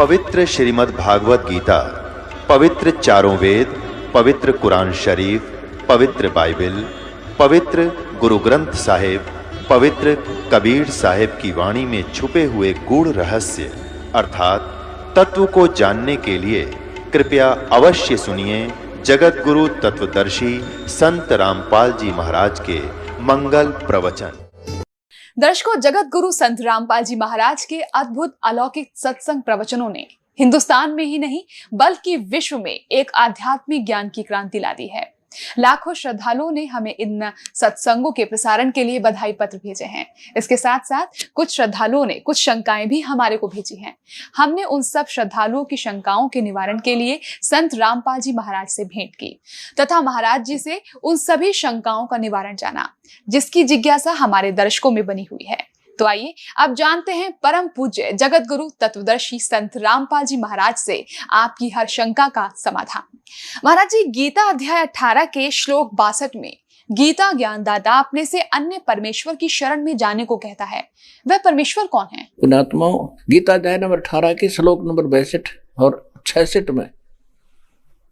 पवित्र श्रीमद् भागवत गीता, पवित्र चारों वेद, पवित्र कुरान शरीफ, पवित्र बाइबल, पवित्र गुरु ग्रंथ साहिब, पवित्र कबीर साहिब की वाणी में छुपे हुए गूढ़ रहस्य अर्थात तत्व को जानने के लिए कृपया अवश्य सुनिए जगत गुरु तत्वदर्शी संत रामपाल जी महाराज के मंगल प्रवचन। दर्शकों, जगत गुरु संत रामपाल जी महाराज के अद्भुत अलौकिक सत्संग प्रवचनों ने हिंदुस्तान में ही नहीं बल्कि विश्व में एक आध्यात्मिक ज्ञान की क्रांति ला दी है। लाखों श्रद्धालुओं ने हमें इन सत्संगों के प्रसारण के लिए बधाई पत्र भेजे हैं। इसके साथ साथ कुछ श्रद्धालुओं ने कुछ शंकाएं भी हमारे को भेजी हैं। हमने उन सब श्रद्धालुओं की शंकाओं के निवारण के लिए संत रामपाल जी महाराज से भेंट की तथा महाराज जी से उन सभी शंकाओं का निवारण जाना, जिसकी जिज्ञासा हमारे दर्शकों में बनी हुई है। तो आइए अब जानते हैं परम पूज्य जगत गुरु तत्वदर्शी संत रामपाल जी महाराज से आपकी हर शंका का समाधान। महाराज जी, गीता अध्याय 18 के श्लोक 62 में गीता ज्ञानदाता अपने से अन्य परमेश्वर की शरण में जाने को कहता है। वह परमेश्वर कौन है? पुणात्माओं, गीता अध्याय नंबर 18 के श्लोक नंबर 62 और 66 में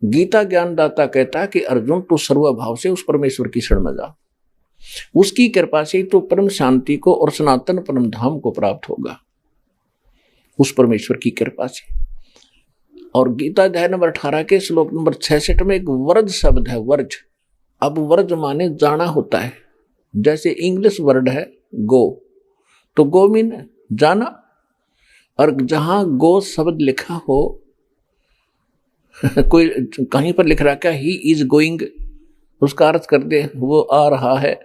गीता ज्ञानदाता कहता है कि अर्जुन, तू सर्वभाव से उस परमेश्वर की शरण में जा। उसकी कृपा से तो परम शांति को और सनातन परम धाम को प्राप्त होगा, उस परमेश्वर की कृपा से। और गीता अध्याय नंबर 18 के श्लोक नंबर 66 में एक वर्ज शब्द है, वर्ज। अब वर्ज माने जाना होता है। जैसे इंग्लिश वर्ड है गो, तो गो मीन जाना, और जहां गो शब्द लिखा हो कोई कहीं पर लिख रहा क्या ही इज गोइंग, उसका अर्थ कर दे वो आ रहा है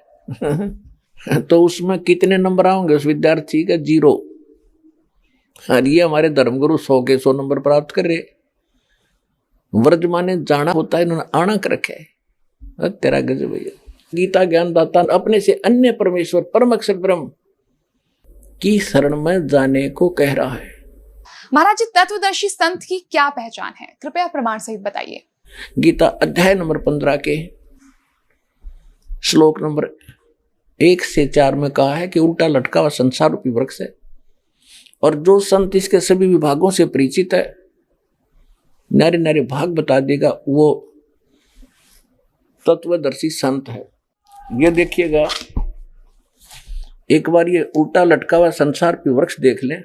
तो उसमें कितने नंबर आएंगे उस विद्यार्थी का? 0। और ये हमारे धर्मगुरु 100 के 100 नंबर प्राप्त कर रहे। वर्ज माने जाना होता है, इन्होंने आना कर रखा है। तेरा गजब भैया। गीता ज्ञानदाता अपने से अन्य परमेश्वर परम अक्षर ब्रह्म की शरण में जाने को कह रहा है। महाराज जी, तत्वदर्शी संत की क्या पहचान है? कृपया प्रमाण सहित बताइए। गीता अध्याय नंबर 15 के श्लोक नंबर 1 से 4 में कहा है कि उल्टा लटका हुआ संसार रूपी वृक्ष है, और जो संत इसके सभी विभागों से परिचित है, नारे नारे भाग बता देगा, वो तत्वदर्शी संत है। ये देखिएगा, एक बार ये उल्टा लटका हुआ संसार रूपी वृक्ष देख लें।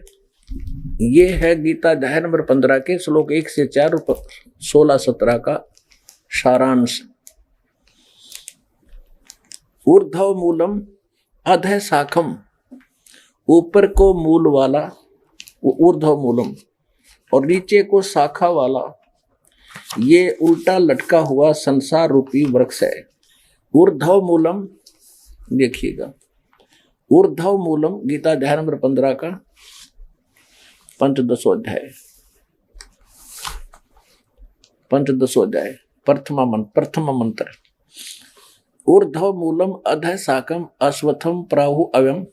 ये है गीता अध्याय नंबर 15 के श्लोक 1 से 4 और 16-17 का सारांश। ऊर्ध्व मूलम अधः शाखम, ऊपर को मूल वाला ऊर्ध्व मूलम और नीचे को शाखा वाला ये उल्टा लटका हुआ संसार रूपी वृक्ष है। ऊर्ध्व मूलम देखिएगा, ऊर्ध्व मूलम गीता अध्याय नंबर 15 का पंचदशो अध्याय प्रथम मंत्र। ऊर्ध्व मूलम अधः शाकम अश्वत्थम प्राहु अव्यम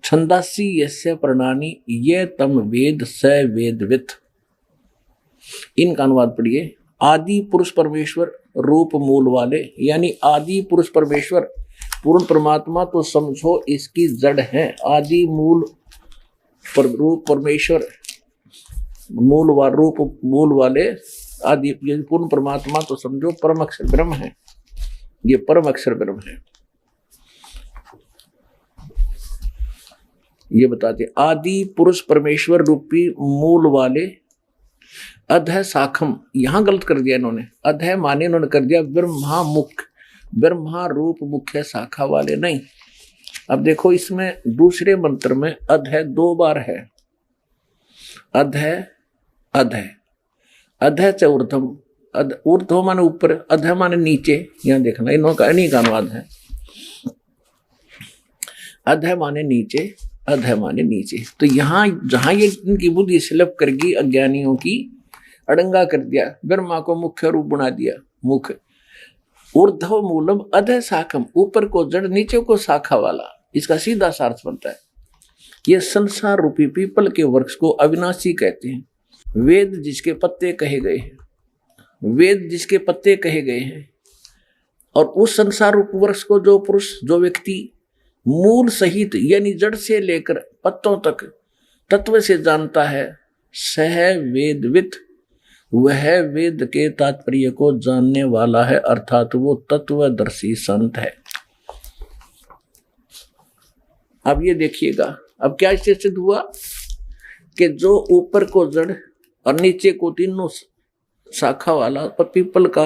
छंदासी यस्य प्रणानी ये तम वेद स वेदवित्। इनका अनुवाद पढ़िए। आदि पुरुष परमेश्वर रूप मूल वाले, यानी आदि पुरुष परमेश्वर पूर्ण परमात्मा तो समझो इसकी जड़ है। आदि मूल रूप परमेश्वर रूप मूल वाले आदि पूर्ण परमात्मा तो समझो परम अक्षर ब्रह्म है। ये परम अक्षर ब्रह्म है। ये बताते आदि पुरुष परमेश्वर रूपी मूल वाले अधः शाखम, यहां गलत कर दिया इन्होंने। अधः माने इन्होंने कर दिया ब्रह्मा मुख्य, ब्रह्मा रूप मुख्य शाखा वाले नहीं। अब देखो, इसमें दूसरे मंत्र में अधः 2 बार है। अधः अधः अधः च ऊर्ध्वम, ऊर्ध्व माने ऊपर, अधः माने नीचे। यहां देखना, इन्होंने इन्हीं का अनुवाद है। अधः माने नीचे, अधः माने नीचे। तो यहां जहां ये इनकी बुद्धि स्लिप कर गई, अज्ञानियों की अड़ंगा कर दिया, ब्रह्मा को मुख्य रूप बना दिया। मुख्य ऊर्ध्व मूलम अधः शाखम, ऊपर को जड़ नीचे को शाखा वाला। इसका सीधा सार्थ बनता है, ये संसार रूपी पीपल के वृक्ष को अविनाशी कहते हैं। वेद जिसके पत्ते कहे गए हैं, वेद जिसके पत्ते कहे गए हैं, और उस संसार रूप वृक्ष को जो पुरुष, जो व्यक्ति मूल सहित यानी जड़ से लेकर पत्तों तक तत्व से जानता है, सह वेदवित, वह वेद के तात्पर्य को जानने वाला है, अर्थात वो तत्वदर्शी संत है। अब ये देखिएगा, अब क्या इससे सिद्ध हुआ कि जो ऊपर को जड़ और नीचे को तीनों शाखा वाला पीपल का,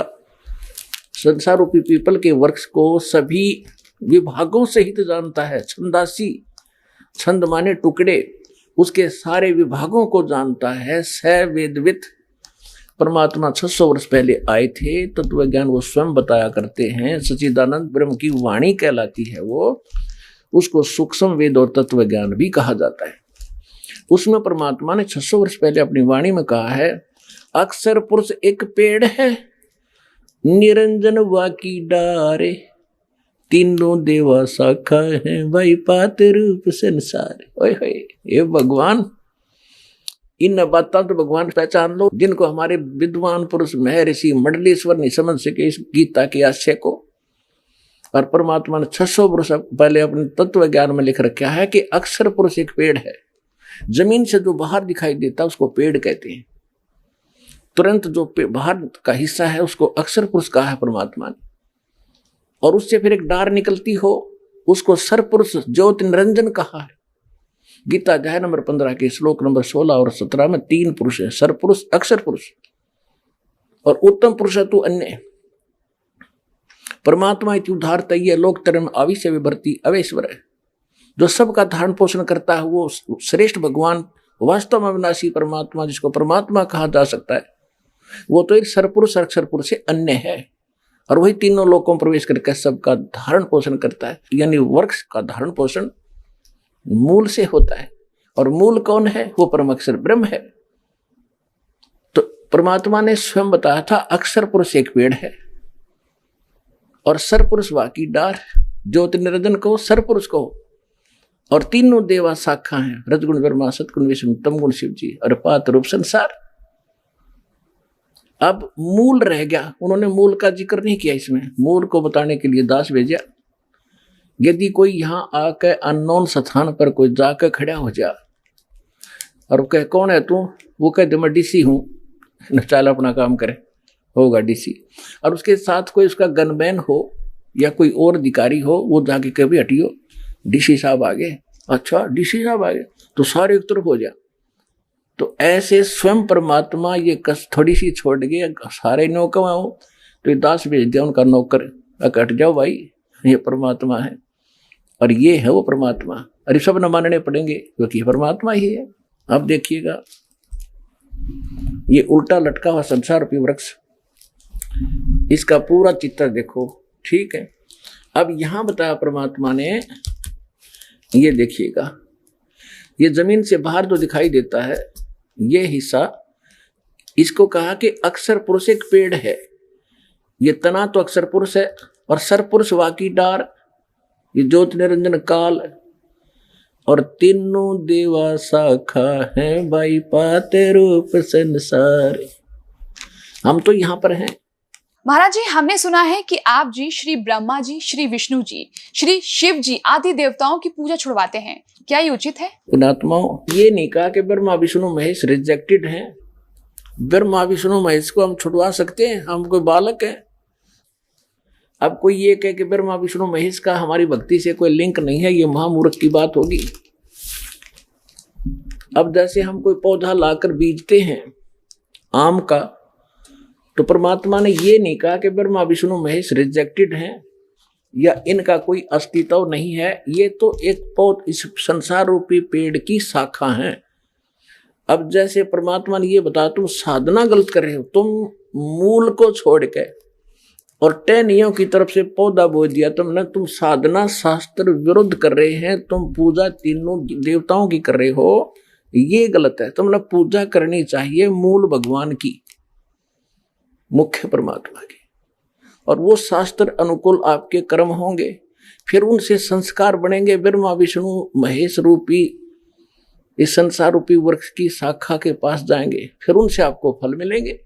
संसार रूपी पीपल के वृक्ष को सभी विभागों सहित जानता है। छंदासी, छंद माने टुकड़े, उसके सारे विभागों को जानता है। स वेदवित, परमात्मा 600 वर्ष पहले आए थे, तत्व ज्ञान वो स्वयं बताया करते हैं। सच्चिदानंद ब्रह्म की वाणी कहलाती है वो, उसको सूक्ष्म वेद और तत्व ज्ञान भी कहा जाता है। उसमें परमात्मा ने 600 वर्ष पहले अपनी वाणी में कहा है, अक्षर पुरुष एक पेड़ है, निरंजन वाकी डारे, तीनों देवा शाखा है, भाई पात रूप संसार। ओए होए, ये भगवान, इन बातों तो भगवान पहचान लो जिनको हमारे विद्वान पुरुष महर्षि मंडलेश्वर नहीं समझ सके इस गीता के आशय को। और परमात्मा ने 600 वर्ष पहले अपने तत्व ज्ञान में लिख रखा है कि अक्षर पुरुष एक पेड़ है। जमीन से जो बाहर दिखाई देता उसको पेड़ कहते हैं, तुरंत जो बाहर का हिस्सा है उसको अक्षर पुरुष कहा है परमात्मा ने। और उससे फिर एक डार निकलती हो उसको सरपुरुष ज्योति निरंजन कहा है। गीता अध्याय नंबर 15 के श्लोक नंबर 16 और 17 में 3 पुरुष है, सरपुरुष, अक्षर पुरुष और उत्तम पुरुष है तू अन्य। परमात्मा इति उदारता ये लोक तरम आविश्य विभर्ति अवेश्वर है, जो सबका धारण पोषण करता है वो श्रेष्ठ भगवान, वास्तव में अविनाशी परमात्मा जिसको परमात्मा कहा जा सकता है, वो तो एक सरपुरुष अक्षर पुरुष से अन्य है। और वही तीनों लोकों में प्रवेश करके सबका धारण पोषण करता है। यानी वृक्ष का धारण पोषण मूल से होता है, और मूल कौन है? वो परम अक्षर ब्रह्म है। तो परमात्मा ने स्वयं बताया था अक्षर पुरुष एक पेड़ है और सरपुरुष वाकी डार, ज्योति निरंजन को सरपुरुष को, और तीनों देवा शाखा हैं, रजगुण ब्रह्मा, सतगुण विष्णु, तमगुण शिव जी और पात रूप संसार। अब मूल रह गया, उन्होंने मूल का जिक्र नहीं किया इसमें। मूल को बताने के लिए दास भेजा। यदि कोई यहां आकर अननोन स्थान पर कोई जाकर खड़ा हो जा और कहे कौन है तू, वो कह दे मैं डीसी हूं, चल अपना काम करे, होगा डीसी। और उसके साथ कोई उसका गनमैन हो या कोई और अधिकारी हो, वो जाके कभी हटियो डीसी साहब आ गए, अच्छा डीसी साहब आ गए, तो सारे एक तरफ हो जा। तो ऐसे स्वयं परमात्मा ये कस थोड़ी सी छोड़ गए, सारे नौकर हो तो ये दास भेज दिया उनका नौकर, हट जाओ भाई, ये परमात्मा है और ये है वो परमात्मा। अरे सब न मानने पड़ेंगे क्योंकि परमात्मा ही है। अब देखिएगा ये उल्टा लटका हुआ संसार रूपी वृक्ष, इसका पूरा चित्र देखो, ठीक है। अब यहां बताया परमात्मा ने, ये देखिएगा ये जमीन से बाहर जो दिखाई देता है ये हिस्सा, इसको कहा कि अक्षर पुरुष एक पेड़ है। ये तना तो अक्षर पुरुष है और सरपुरुष वाकी डार, ये ज्योति निरंजन काल, और तीनों देवा शाखा है, भाई पाते रूप संसार। हम तो यहां पर हैं। महाराज जी, हमने सुना है कि आप जी श्री ब्रह्मा जी, श्री विष्णु जी, श्री शिव जी आदि देवताओं की पूजा छुड़वाते हैं, क्या ये उचित है? पुणात्माओं, ये नहीं कहा कि ब्रह्मा विष्णु महेश रिजेक्टेड हैं। ब्रह्मा विष्णु महेश को हम छुड़वा सकते हैं, हम कोई बालक हैं। अब कोई ये कहे कि ब्रह्मा विष्णु महेश का हमारी भक्ति से कोई लिंक नहीं है, ये महामूर्ख की बात होगी। अब जैसे हम कोई पौधा लाकर बीजते हैं आम का, तो परमात्मा ने ये नहीं कहा कि ब्रह्मा विष्णु महेश रिजेक्टेड हैं या इनका कोई अस्तित्व नहीं है, ये तो एक इस संसार रूपी पेड़ की शाखा हैं। अब जैसे परमात्मा ने ये बताया तुम साधना गलत कर रहे हो, तुम मूल को छोड़ के और टहनियों की तरफ से पौधा बो दिया तुमने, तुम साधना शास्त्र विरुद्ध कर रहे हैं, तुम पूजा तीनों देवताओं की कर रहे हो, ये गलत है। तुमने पूजा करनी चाहिए मूल भगवान की, मुख्य परमात्मा की, और वो शास्त्र अनुकूल आपके कर्म होंगे, फिर उनसे संस्कार बनेंगे। ब्रह्मा विष्णु महेश रूपी इस संसार रूपी वृक्ष की शाखा के पास जाएंगे, फिर उनसे आपको फल मिलेंगे।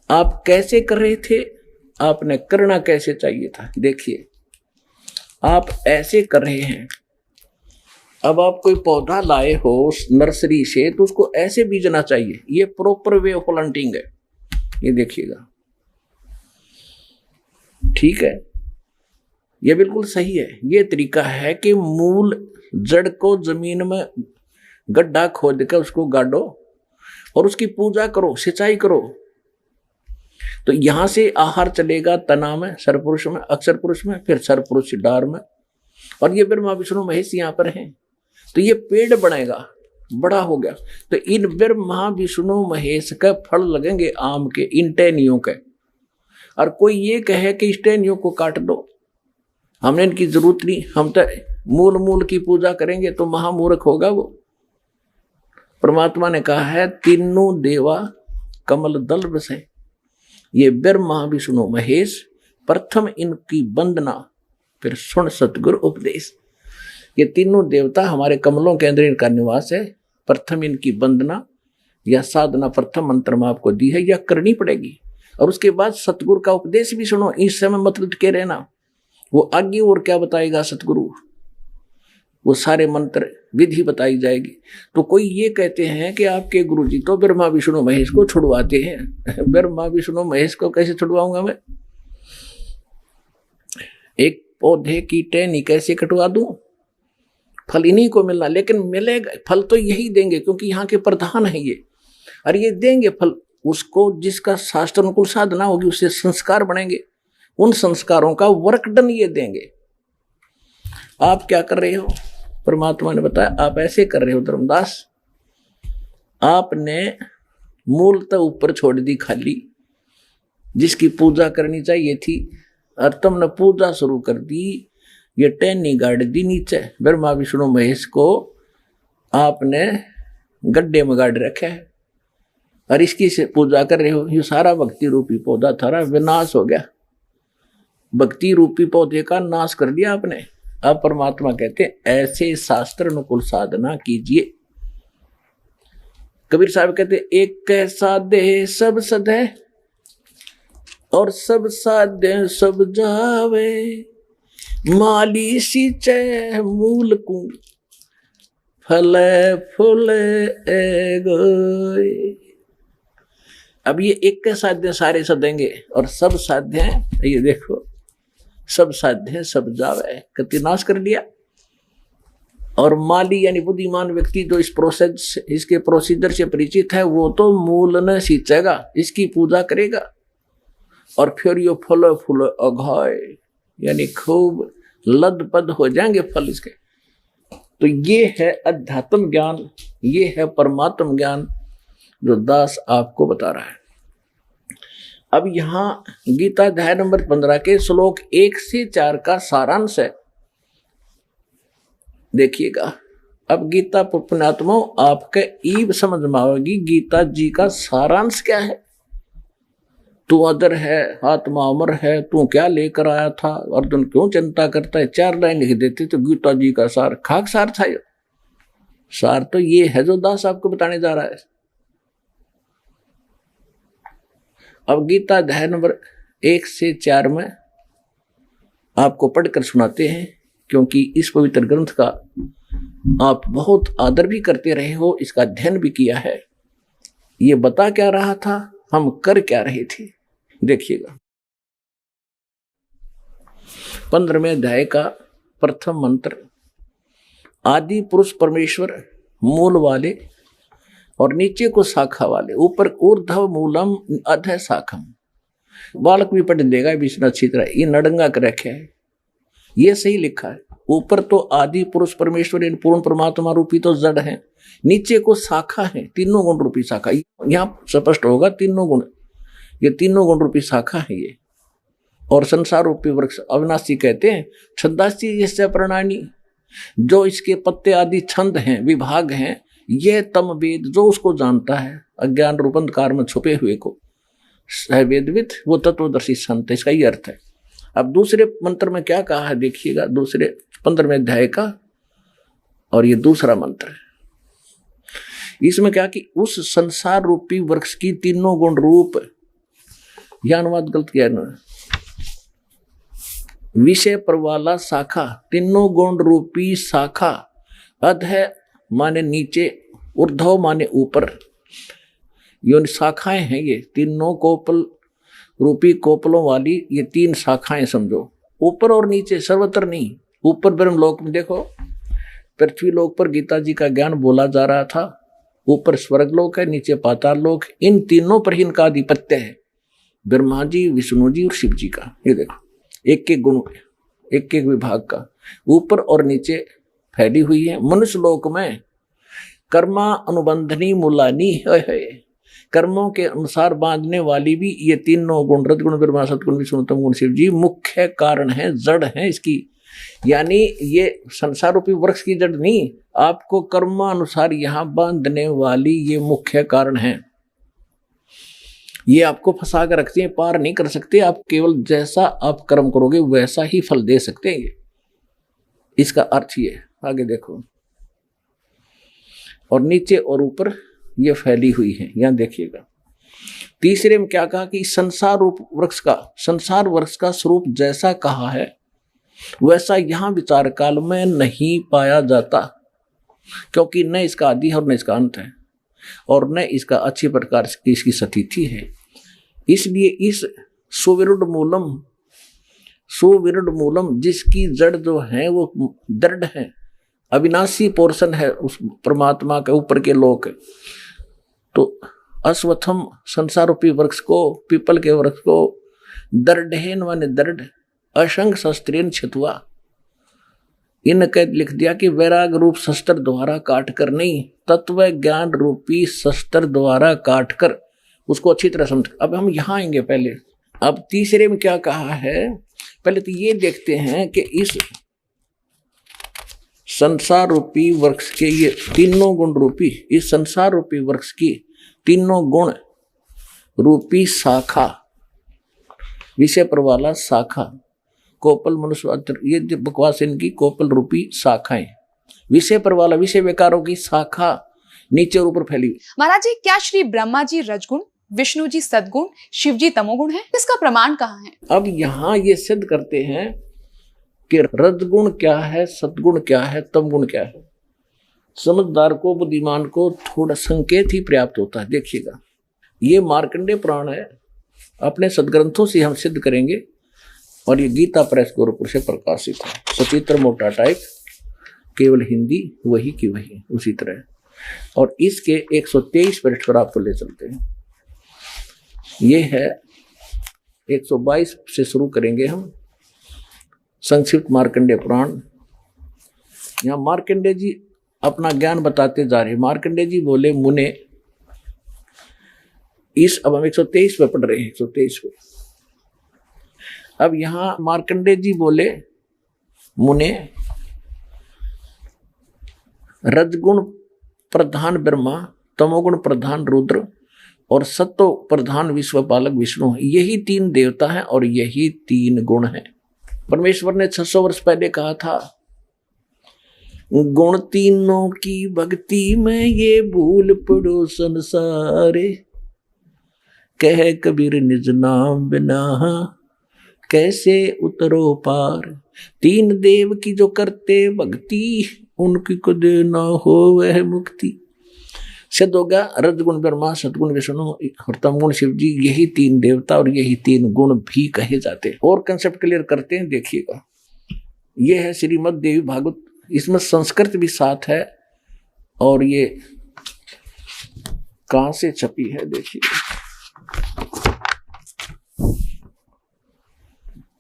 आप कैसे कर रहे थे, आपने करना कैसे चाहिए था। देखिए आप ऐसे कर रहे हैं, अब आप कोई पौधा लाए हो नर्सरी से तो उसको ऐसे बीजना चाहिए, ये प्रॉपर वे ऑफ प्लांटिंग है, ये देखिएगा, ठीक है, ये बिल्कुल सही है। ये तरीका है कि मूल जड़ को जमीन में गड्ढा खोद कर उसको गाड़ो और उसकी पूजा करो, सिंचाई करो, तो यहां से आहार चलेगा तना में, सरपुरुष में, अक्षर पुरुष में, फिर सरपुरुष डार में, और ये ब्रह्मा विष्णु महेश यहाँ पर हैं, तो ये पेड़ बनेगा, बड़ा हो गया, तो इन ब्रह्मा विष्णु महेश का फल लगेंगे आम के, इन टहनियों के। और कोई ये कहे कि इस टहनियों को काट दो, हमने इनकी जरूरत नहीं, हम तो मूल की पूजा करेंगे, तो महामूर्ख होगा वो। परमात्मा ने कहा है तीनों देवा कमल दल बसे, ये ब्रह्मा विष्णु महेश, प्रथम इनकी वंदना फिर सुन सतगुरु उपदेश। ये तीनों देवता हमारे कमलों के अंदर इनका निवास है, प्रथम इनकी वंदना या साधना प्रथम मंत्र में आपको दी है, या करनी पड़ेगी, और उसके बाद सतगुरु का उपदेश भी सुनो, इस समय मत लटके रहना, वो आगे और क्या बताएगा सतगुरु, वो सारे मंत्र विधि बताई जाएगी। तो कोई ये कहते हैं कि आपके गुरुजी तो ब्रह्मा विष्णु महेश को छुड़वाते हैं, ब्रह्मा विष्णु महेश को कैसे छुड़वाऊंगा मैं? एक पौधे की टहनी कैसे कटवा दूं? फल इन्हीं को मिलना, लेकिन मिलेगा फल तो यही देंगे क्योंकि यहाँ के प्रधान है ये, और ये देंगे फल उसको जिसका शास्त्र अनुकूल साधना होगी, उससे संस्कार बनेंगे, उन संस्कारों का वर्कडन ये देंगे। आप क्या कर रहे हो? परमात्मा ने बताया आप ऐसे कर रहे हो धर्मदास, आपने मूलतः ऊपर छोड़ दी खाली, जिसकी पूजा करनी चाहिए थी, और तुमने पूजा शुरू कर दी, ये टहनी गाड़ दी नीचे, ब्रह्मा विष्णु महेश को आपने गड्ढे में गाड़ रखा है, और इसकी से पूजा कर रहे हो। ये सारा भक्ति रूपी पौधा थारा विनाश हो गया, भक्ति रूपी पौधे का नाश कर दिया आपने। अब परमात्मा कहते ऐसे शास्त्र अनुकूल साधना कीजिए। कबीर साहब कहते एक कैसा दे सब सदे और सब साध्य सब जावे, माली सींचे मूल को फले फूले गए। अब ये एक के साध्य सारे सदेंगे और सब साध्य हैं, ये देखो सब साध्य सब जावे, कति नाश कर दिया। और माली यानी बुद्धिमान व्यक्ति जो इस प्रोसेस इसके प्रोसीजर से परिचित है, वो तो मूल न सींचेगा, इसकी पूजा करेगा, और फिर ये फल फूल अघाय यानी खूब लदपद हो जाएंगे फल इसके। तो ये है अध्यात्म ज्ञान, ये है परमात्म ज्ञान जो दास आपको बता रहा है। अब यहां गीता अध्याय नंबर 15 के श्लोक 1 से 4 का सारांश है, देखिएगा। अब गीता पुण्यात्माओं आपके ईब समझ में आएगी गीता जी का सारांश क्या है। तू अदर है, आत्मा अमर है, तू क्या लेकर आया था, अर्जुन क्यों चिंता करता है, 4 लाइन लिख देते तो गीता जी का सार खाक सार था। ये सार तो ये है जो दास आपको बताने जा रहा है। अब गीता अध्याय नंबर 1 से 4 में आपको पढ़कर सुनाते हैं, क्योंकि इस पवित्र ग्रंथ का आप बहुत आदर भी करते रहे हो, इसका अध्ययन भी किया है। ये बता क्या रहा था, हम कर क्या रहे थे, देखिएगा। 15वें अध्याय का प्रथम मंत्र, आदि पुरुष परमेश्वर मूल वाले और नीचे को शाखा वाले, ऊपर ऊर्ध्व मूलम अधः शाखम। बालक भी पढ़ देगा विष्णु अच्छी तरह, ये नडंगा कर रखे है, ये सही लिखा है। ऊपर तो आदि पुरुष परमेश्वर इन पूर्ण परमात्मा रूपी तो जड़ है, नीचे को शाखा है, तीनों गुण रूपी शाखा, यहाँ स्पष्ट होगा तीनों गुण, ये तीनों गुण रूपी शाखा है ये। और संसार रूपी वृक्ष अविनाशी कहते हैं, छंदासी जैसे प्रणानी, जो इसके पत्ते आदि छंद हैं, विभाग हैं, ये तम वेद जो उसको जानता है, अज्ञान रूप अंधकार में छुपे हुए को वेदविद, वो तत्वदर्शी संत, इसका ये अर्थ है। अब दूसरे मंत्र में क्या कहा है देखिएगा, दूसरे 15वें अध्याय का, और ये दूसरा मंत्र है। इसमें क्या कि उस संसार रूपी वृक्ष की तीनों गुण रूप, यह अनुवाद गलत किया ना, विषय पर वाला शाखा, तीनों गुण रूपी शाखा अध है माने नीचे, ऊर्ध्व माने ऊपर। ये शाखाएं हैं, ये तीनों कोपल रूपी कोपलों वाली ये 3 शाखाएं समझो, ऊपर और नीचे, सर्वत्र नहीं। ऊपर ब्रह्मलोक में देखो, पृथ्वी लोक पर गीता जी का ज्ञान बोला जा रहा था, ऊपर स्वर्गलोक है, नीचे पाताल लोक। इन तीनों पर ही इनका आधिपत्य है, ब्रह्मा जी, विष्णु जी और शिव जी का। ये देखो एक एक गुण, एक एक विभाग का ऊपर और नीचे फैली हुई है। मनुष्य लोक में कर्मा अनुबंधनी मूलानी है, कर्मों के अनुसार बांधने वाली भी ये तीनों गुण, रजगुण ब्रह्मा, सतगुण विष्णु, तम गुण शिव जी मुख्य कारण है, जड़ है इसकी। यानी ये संसार रूपी वृक्ष की जड़ नहीं, आपको कर्मानुसार यहां बांधने वाली ये मुख्य कारण है। ये आपको फंसा कर रखते हैं, पार नहीं कर सकते। आप केवल जैसा आप कर्म करोगे वैसा ही फल दे सकते हैं, इसका अर्थ ये। आगे देखो, और नीचे और ऊपर ये फैली हुई है, यहां देखिएगा। तीसरे में क्या कहा कि संसार रूप वृक्ष का, संसार वृक्ष का स्वरूप जैसा कहा है वैसा यहां विचार काल में नहीं पाया जाता, क्योंकि न इसका आदि है और न इसका अंत है, और न इसका अच्छी प्रकार की इसकी स्थिति है। इसलिए इस सुविरुद्ध मूलम जिसकी जड़ जो है वो दृढ़ है, अविनाशी पोर्शन है उस परमात्मा के ऊपर के लोक। तो अश्वत्थम संसार रूपी वृक्ष को, पीपल के वृक्ष को दृढ़ेन माने दृढ़, असंग शस्त्रेन छितुआ, इनके लिख दिया कि वैराग रूप शस्त्र द्वारा काट कर नहीं, तत्व ज्ञान रूपी शस्त्र द्वारा काट कर उसको अच्छी तरह समझ। अब हम यहां आएंगे पहले। अब तीसरे में क्या कहा है, पहले तो ये देखते हैं कि इस संसार रूपी वृक्ष के ये तीनों गुण रूपी, इस संसार रूपी वृक्ष की तीनों गुण रूपी शाखा, विषय पर वाला शाखा, कोपल मनुष्य, ये जो बकवास इनकी कोपल रूपी शाखाएं, विषय पर वाला विषय विकारों की शाखा नीचे और ऊपर फैली। महाराज जी, क्या श्री ब्रह्मा जी रजगुण, विष्णु जी सद्गुण, शिव जी तमोगुण है? इसका प्रमाण कहाँ है? अब यहाँ ये सिद्ध करते हैं कि रजगुण क्या है, सद्गुण क्या है, तमगुण क्या है। समझदार को, बुद्धिमान को थोड़ा संकेत ही पर्याप्त होता है। देखिएगा, ये मार्कंडेय पुराण है, अपने सदग्रंथों से हम सिद्ध करेंगे, और ये गीता प्रेस गोरखपुर से प्रकाशित है, सचित्र मोटा टाइप, केवल हिंदी वही की वही उसी तरह। और इसके 123 पृष्ठ पर आपको ले चलते हैं। ये है 122 से शुरू करेंगे हम संक्षिप्त मार्कंडेय पुराण। यहाँ मार्कंडेय जी अपना ज्ञान बताते जा रहे हैं। मार्कंडेय जी बोले, मुने, अब हम 123 पे पढ़ रहे हैं, 123 पे। अब यहां मार्कंडेय जी बोले, मुने, रजगुण प्रधान ब्रह्मा, तमोगुण प्रधान रुद्र और सत्व प्रधान विश्वपालक विष्णु, यही 3 देवता हैं और यही 3 गुण हैं। परमेश्वर ने 600 वर्ष पहले कहा था, गुण तीनों की भक्ति में ये भूल पड़ो संसारे, कह कबीर निज नाम बिना कैसे उतरो पार। 3 देव की जो करते भक्ति, उनकी खुद ना हो वह मुक्ति। सिद्ध हो गया, रजगुण ब्रह्मा, सतगुण विष्णु और तमगुण शिव जी, यही 3 देवता और यही 3 गुण भी कहे जाते हैं। और कंसेप्ट क्लियर करते हैं, देखिएगा। यह है श्रीमद् देवी भागवत, इसमें संस्कृत भी साथ है, और ये कहां से छपी है देखिए,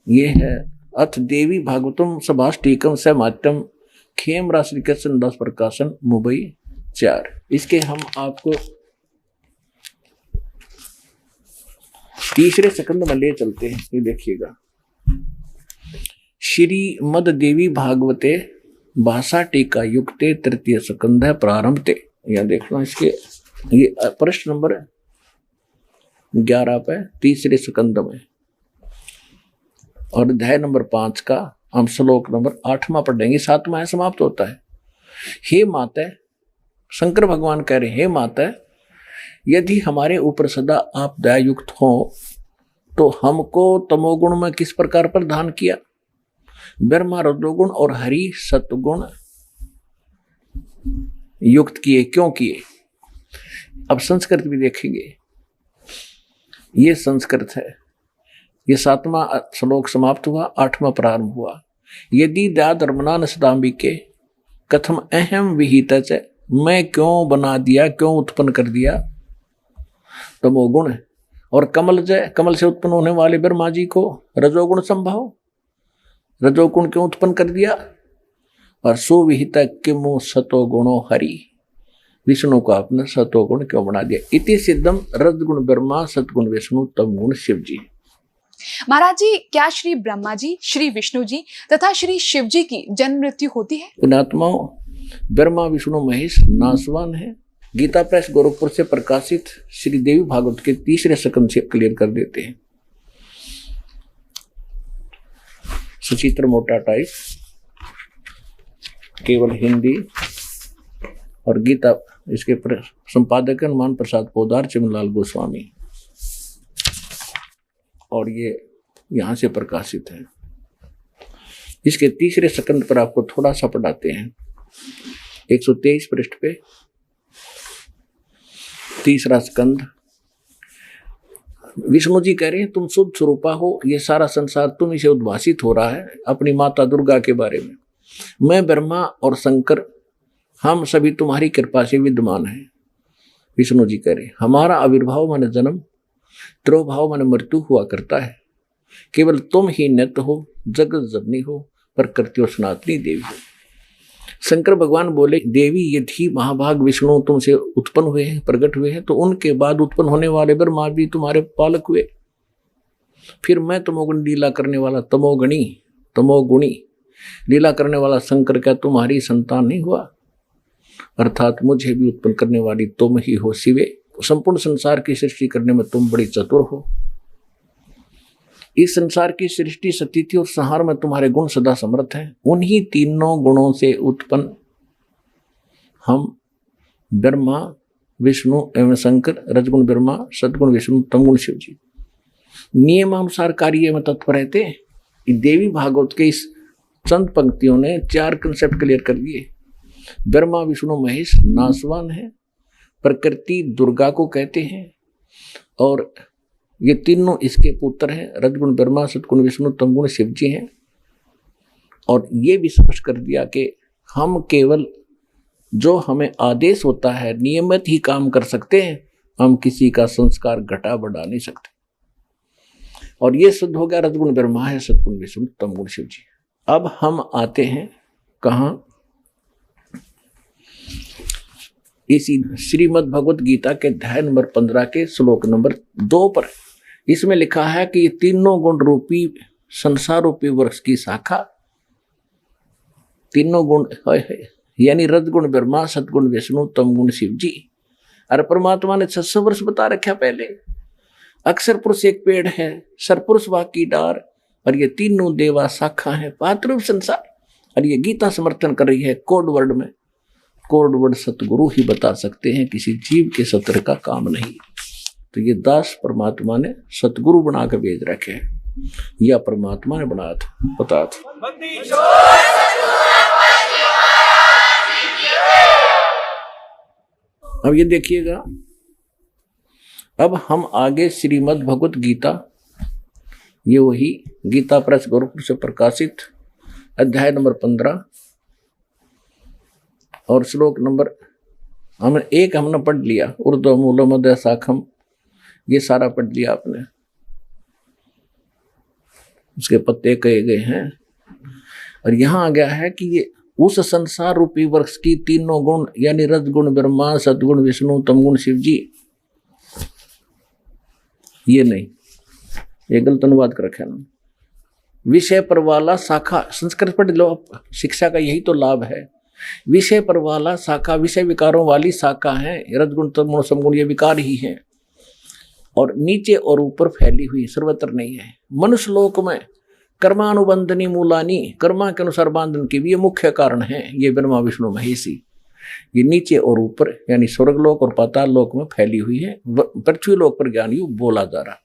ये है अथ देवी भागवतम सभाष्टीकम स मात्यम खेम राशि कृष्ण दास प्रकाशन मुंबई 4। इसके हम आपको तीसरे सेकंड में ले चलते हैं। ये देखिएगा, श्री मद देवी भागवते भाषा टीका युक्ते तृतीय स्कंध प्रारंभते। यह देखना, इसके ये प्रश्न नंबर 11 पे तीसरे स्कंद में, और अध्याय नंबर 5 का हम श्लोक नंबर 8वां पढ़ेंगे, 7वां समाप्त होता है। हे माता, शंकर भगवान कह रहे, हे माता, यदि हमारे ऊपर सदा आप दयायुक्त हो तो हमको तमोगुण में किस प्रकार प्रदान किया, ब्रह्मा रजोगुण और हरि सत्गुण युक्त किए, क्यों किए। अब संस्कृत भी देखेंगे। ये संस्कृत है। ये 7वां श्लोक समाप्त हुआ, 8वां प्रारंभ हुआ। यदि दया धर्मना नसदाम्बिके कथम अहम विहित, मैं क्यों बना दिया, क्यों उत्पन्न कर दिया तमोगुण। और कमल से उत्पन्न होने वाले ब्रह्मा जी को रजोगुण संभाव, रजोगुण क्यों उत्पन्न कर दिया। और सुविहित किमु सतोगुणो हरि, विष्णु को आपने सतोगुण क्यों बना दिया। इति सिद्धम रजगुण ब्रह्मा सतगुण विष्णु तमगुण शिव जी। महाराज जी, क्या श्री ब्रह्मा जी, श्री विष्णु जी तथा श्री शिव जी की जन्म मृत्यु होती है? पुण्यात्माओं, ब्रह्मा विष्णु महेश नासवान है। गीता प्रेस गोरखपुर से प्रकाशित श्री देवी भागवत के 3रे स्कंद से क्लियर कर देते हैं। सुचित्र मोटा टाइप, केवल हिंदी, और गीता इसके संपादक हनुमान प्रसाद पोदार, चिमनलाल गोस्वामी, और ये यहां से प्रकाशित है। इसके 3रे स्कंद पर आपको थोड़ा सा पढ़ाते हैं। 123 पृष्ठ पे 3रा स्कंद। विष्णु जी कह रहे हैं तुम शुद्ध स्वरूपा हो, ये सारा संसार तुम इसे उद्भासित हो रहा है अपनी माता दुर्गा के बारे में। मैं ब्रह्मा और शंकर हम सभी तुम्हारी कृपा से विद्यमान हैं। विष्णु जी कह रहे हमारा आविर्भाव माने जन्म, त्रोभाव माने मृत्यु हुआ करता है। केवल तुम ही नित्य हो, जगत जननी हो, प्रकृति और सनातनी देवी हो। शंकर भगवान बोले देवी यदि महाभाग विष्णु तुमसे उत्पन्न हुए हैं, प्रकट हुए हैं, तो उनके बाद उत्पन्न होने वाले ब्रह्मा भी तुम्हारे पालक हुए। फिर मैं तमोगुण लीला करने वाला तमोगुणी लीला करने वाला शंकर क्या तुम्हारी संतान नहीं हुआ। अर्थात मुझे भी उत्पन्न करने वाली तुम ही हो शिवे। संपूर्ण संसार की सृष्टि करने में तुम बड़ी चतुर हो। इस संसार की सृष्टि स्थिति और संहार में तुम्हारे गुण सदा समर्थ हैं। उन्हीं तीनों गुणों से उत्पन्न हम ब्रह्मा विष्णु एवं शंकर, रजगुण ब्रह्मा सदगुण विष्णु तमगुण शिव जी नियमानुसार कार्य में तत्पर रहते हैं। देवी भागवत के इस चंद पंक्तियों ने 4 कंसेप्ट क्लियर कर दिए। ब्रह्मा विष्णु महेश नासवान है, प्रकृति दुर्गा को कहते हैं, और ये तीनों इसके पुत्र हैं। रजगुण ब्रह्मा सतगुण विष्णु तमगुण शिव जी हैं। और ये भी स्पष्ट कर दिया कि हम केवल जो हमें आदेश होता है नियमित ही काम कर सकते हैं, हम किसी का संस्कार घटा बढ़ा नहीं सकते। और ये सिद्ध हो गया रजगुण ब्रह्मा है, सतगुण विष्णु तमगुण शिव जी। अब हम आते हैं कहाँ, इसी श्रीमद् भगवत गीता के अध्याय नंबर 15 के श्लोक नंबर 2 पर। इसमें लिखा है कि ये तीनों गुण रूपी संसार रूपी वृक्ष की शाखा, तीनों गुण यानी रजगुण ब्रह्मा सतगुण विष्णु तमगुण शिव जी। अरे परमात्मा ने 600 वर्ष बता रखा पहले। अक्षर पुरुष एक पेड़ है, सरपुरुष वाकी डार, और ये तीनों देवा शाखा है पात्ररूप संसार। और ये गीता समर्थन कर रही है कोड वर्ड में। कोड वर्ड सतगुरु ही बता सकते हैं, किसी जीव के सत्र का काम नहीं। तो ये दास परमात्मा ने सतगुरु बना कर भेज रखे हैं, या परमात्मा ने बनाया था, बताया था। अब ये देखिएगा, अब हम आगे श्रीमद् भगवत गीता, ये वही गीता प्रेस गोरखपुर से प्रकाशित अध्याय नंबर 15 और श्लोक नंबर हमने पढ़ लिया। उर्दू मूल मध्य शाखम, ये सारा पढ़ लिया आपने, उसके पत्ते कहे गए हैं। और यहां आ गया है कि ये उस संसार रूपी वृक्ष की तीनों गुण यानी रजगुण ब्रह्मा सतगुण विष्णु तमगुण शिव जी, ये नहीं, ये गलत अनुवाद कर रखा है ना। विषय पर वाला शाखा, संस्कृत पढ़ लो, शिक्षा का यही तो लाभ है। विषय पर वाला शाखा, विषय विकारों वाली शाखा है। रजगुण तमगुण समगुण ये विकार ही है, और नीचे और ऊपर फैली हुई, सर्वत्र नहीं है। मनुष्य लोक में कर्मानुबंधनी मूलानी, कर्मा के अनुसार बांधन की भी ये मुख्य कारण है। ये ब्रह्मा विष्णु महेशी, ये नीचे और ऊपर यानी स्वर्गलोक और पाताल लोक में फैली हुई है। पृथ्वी लोक पर ज्ञान युग बोला जा रहा।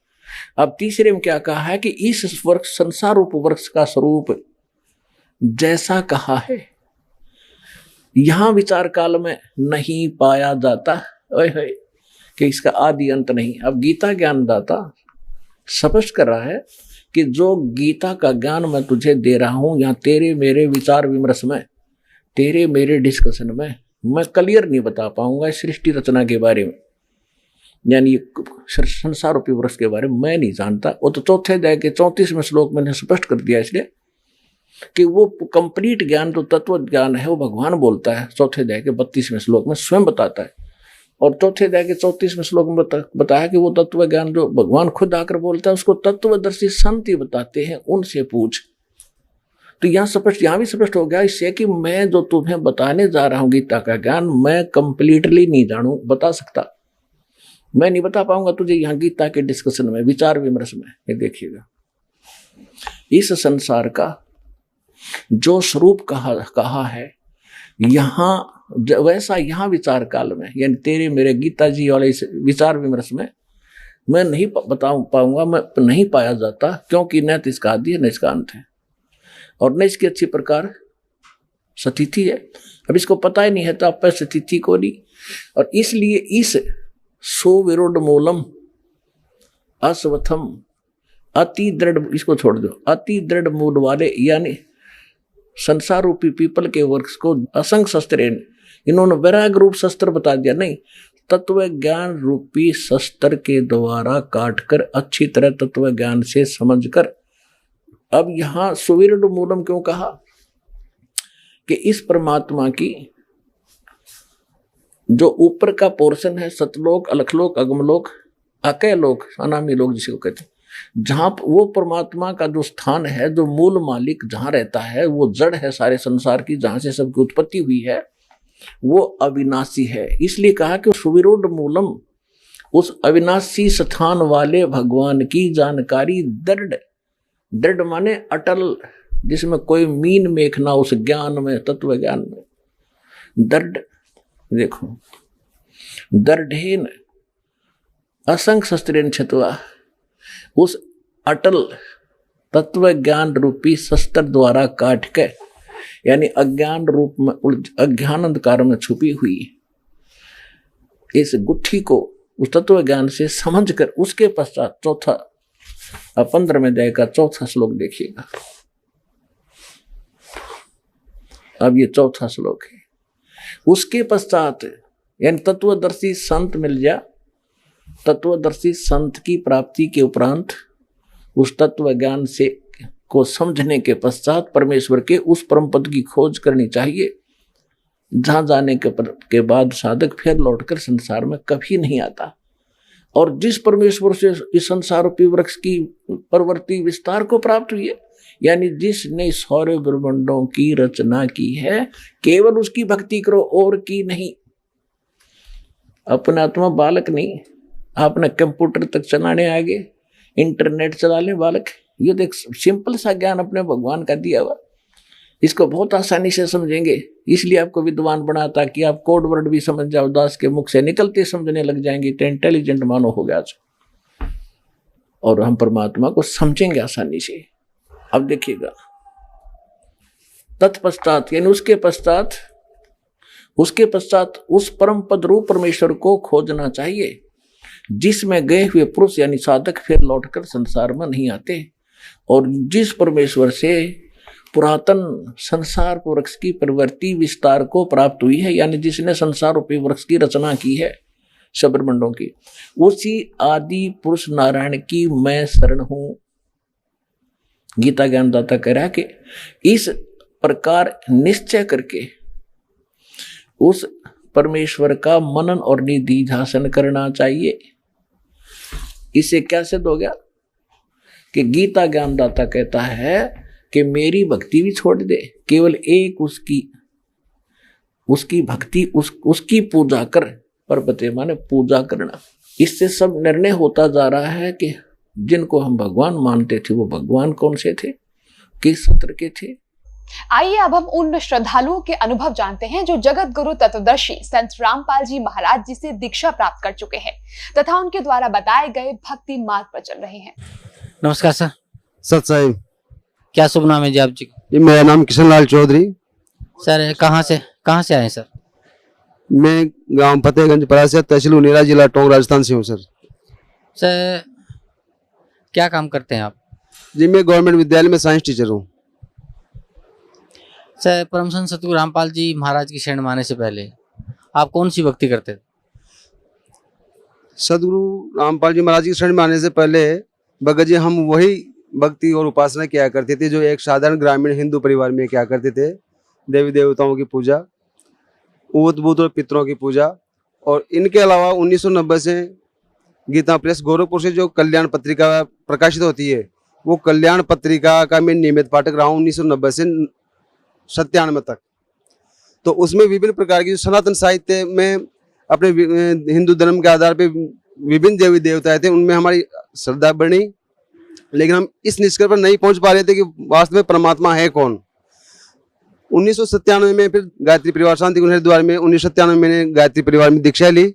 अब तीसरे में क्या कहा है कि इस वृक्ष संसार रूप वृक्ष का स्वरूप जैसा कहा है, यहां विचार काल में नहीं पाया जाता ओए होए कि इसका आदि अंत नहीं। अब गीता ज्ञानदाता स्पष्ट कर रहा है कि जो गीता का ज्ञान मैं तुझे दे रहा हूं, यहां तेरे मेरे विचार विमर्श में, तेरे मेरे डिस्कशन में मैं क्लियर नहीं बता पाऊंगा सृष्टि रचना के बारे में, यानी संसार रूपी वृक्ष के बारे में मैं नहीं जानता। वो तो चौथे अध्याय के 34वें श्लोक मैंने स्पष्ट कर दिया, इसलिए कि वो कंप्लीट ज्ञान जो तत्व ज्ञान है वो भगवान बोलता है। चौथे अध्याय के 32वें श्लोक में स्वयं बताता है, और चौथे अध्याय के 34वें श्लोक में बताया कि वो तत्व ज्ञान जो भगवान खुद आकर बोलता है उसको तत्वदर्शी संत ही बताते हैं, उनसे पूछ। तो यहाँ भी स्पष्ट हो गया इससे कि मैं जो तुम्हें बताने जा रहा हूं गीता का ज्ञान, मैं कंप्लीटली नहीं बता सकता, मैं नहीं बता पाऊंगा तुझे यहाँ गीता के डिस्कशन में, विचार विमर्श में। ये देखिएगा, इस संसार का जो स्वरूप कहा है यहाँ, वैसा यहाँ विचार काल में, यानी तेरे मेरे गीता जी वाले इस विचार विमर्श में मैं नहीं बता पाऊंगा, मैं नहीं पाया जाता, क्योंकि न तो इसका आदि है न इसका अंत है, और न इसकी अच्छी प्रकार स्थिति है। अब इसको पता ही नहीं है तो आप स्थिति को नहीं, और इसलिए इस सुविरुद्ध मूलम अस्वथम अति दृढ़, इसको छोड़ दो, अति दृढ़ मूल वाले यानी संसार रूपी पीपल के वृक्ष को असंग शस्त्र, इन्होंने वैराग रूप शस्त्र बता दिया, नहीं, तत्व ज्ञान रूपी शस्त्र के द्वारा काटकर अच्छी तरह तत्व ज्ञान से समझकर। अब यहां सुविरुद्ध मूलम क्यों कहा कि इस परमात्मा की जो ऊपर का पोर्शन है, सतलोक अलखलोक अगमलोक अकय लोक अनामी लोक जिसको कहते हैं, जहां वो परमात्मा का जो स्थान है, जो मूल मालिक जहां रहता है, वो जड़ है सारे संसार की, जहां से सबकी उत्पत्ति हुई है, वो अविनाशी है। इसलिए कहा कि सुविरुद्ध मूलम, उस अविनाशी स्थान वाले भगवान की जानकारी दृढ़, दृढ़ माने अटल, जिसमें कोई मीन मेख ना, उस ज्ञान में, तत्व ज्ञान में दृढ़, देखो दृढ़ेन असंग शस्त्रेन छतवा, उस अटल तत्व ज्ञान रूपी शस्त्र द्वारा काट के, यानी अज्ञान रूप में, अज्ञान अंधकार में छुपी हुई इस गुत्थी को उस तत्व ज्ञान से समझकर, उसके पश्चात चौथा 15वें अध्याय का चौथा श्लोक देखिएगा। अब ये चौथा श्लोक है, उसके पश्चात यानी तत्वदर्शी संत मिल जा, तत्वदर्शी संत की प्राप्ति के उपरांत उस तत्व ज्ञान से को समझने के पश्चात परमेश्वर के उस परम पद की खोज करनी चाहिए, जहां जाने के बाद साधक फिर लौटकर संसार में कभी नहीं आता। और जिस परमेश्वर से इस संसार रूपी वृक्ष की परवर्ती विस्तार को प्राप्त हुई है, यानी जिसने सौर्य ब्रह्मांडों की रचना की है, केवल उसकी भक्ति करो और की नहीं। अपना आत्मा बालक नहीं, आपने कंप्यूटर तक चलाने आगे, इंटरनेट चला ले बालक, ये देख सिंपल सा ज्ञान अपने भगवान का दिया हुआ, इसको बहुत आसानी से समझेंगे। इसलिए आपको विद्वान बनाता कि आप कोड वर्ड भी समझ जाओ, दास के मुख से निकलते समझने लग जाएंगे, तो इंटेलिजेंट मानो हो गया आज, और हम परमात्मा को समझेंगे आसानी से। अब देखिएगा, तत्पश्चात यानी उसके पश्चात उस परम पद रूप परमेश्वर को खोजना चाहिए, जिसमें गए हुए पुरुष यानी साधक फिर लौटकर संसार में नहीं आते, और जिस परमेश्वर से पुरातन संसार वृक्ष की प्रवृत्ति विस्तार को प्राप्त हुई है, यानी जिसने संसार रूपी वृक्ष की रचना की है शब्रमंडों की, उसी आदि पुरुष नारायण की मैं शरण हूं। गीता ज्ञानदाता कह रहा है कि इस प्रकार निश्चय करके उस परमेश्वर का मनन और निधिध्यासन करना चाहिए। इससे क्या सिद्ध हो गया कि गीता ज्ञानदाता कहता है कि मेरी भक्ति भी छोड़ दे, केवल एक उसकी भक्ति, उसकी पूजा कर, परपते माने पूजा करना। इससे सब निर्णय होता जा रहा है कि जिनको हम भगवान मानते थे वो भगवान कौन से थे, किस सत्र के थे। आइए अब हम उन श्रद्धालुओं के अनुभव जानते हैं जो जगत गुरु तत्वदर्शी संत रामपाल जी महाराज जी से दीक्षा प्राप्त कर चुके हैं तथा उनके द्वारा बताए गए भक्ति मार्ग पर चल रहे हैं। नमस्कार सर। सत साहिब, क्या शुभ नाम है जी आप जी? मेरा नाम किशन लाल चौधरी, सर कहाँ से आए सर? मैं गांव फतेहगंज परासिया, तहसील उनेरा, जिला टोंक, राजस्थान से हूँ सर। सर क्या काम करते हैं आप? जी मैं गवर्नमेंट विद्यालय में साइंस टीचर हूँ। सर परम संत सतगुरु रामपाल जी महाराज की शरण में आने से पहले आप कौन सी भक्ति करते थे? सदगुरु रामपाल जी महाराज की शरण में आने से पहले भगत जी हम वही भक्ति और उपासना किया करते थे जो एक साधारण ग्रामीण हिंदू परिवार में किया करते थे। देवी देवताओं की पूजा, ऊत बूत और पितरों की पूजा। और इनके अलावा 1990 से गीता प्रेस गोरखपुर से जो कल्याण पत्रिका प्रकाशित होती है, वो कल्याण पत्रिका का मैं नियमित पाठक रहा हूँ 1990 से 97 तक। तो उसमें विभिन्न प्रकार की जो सनातन साहित्य में अपने हिंदू धर्म के आधार पे विभिन्न देवी देवता थे, उनमें हमारी श्रद्धा बढ़ी, लेकिन हम इस निष्कर्ष पर नहीं पहुंच पा रहे थे कि वास्तव में परमात्मा है कौन। 1997 में फिर गायत्री परिवार शांति कुंज हरिद्वार में 1997 में मैंने गायत्री परिवार में दीक्षा ली।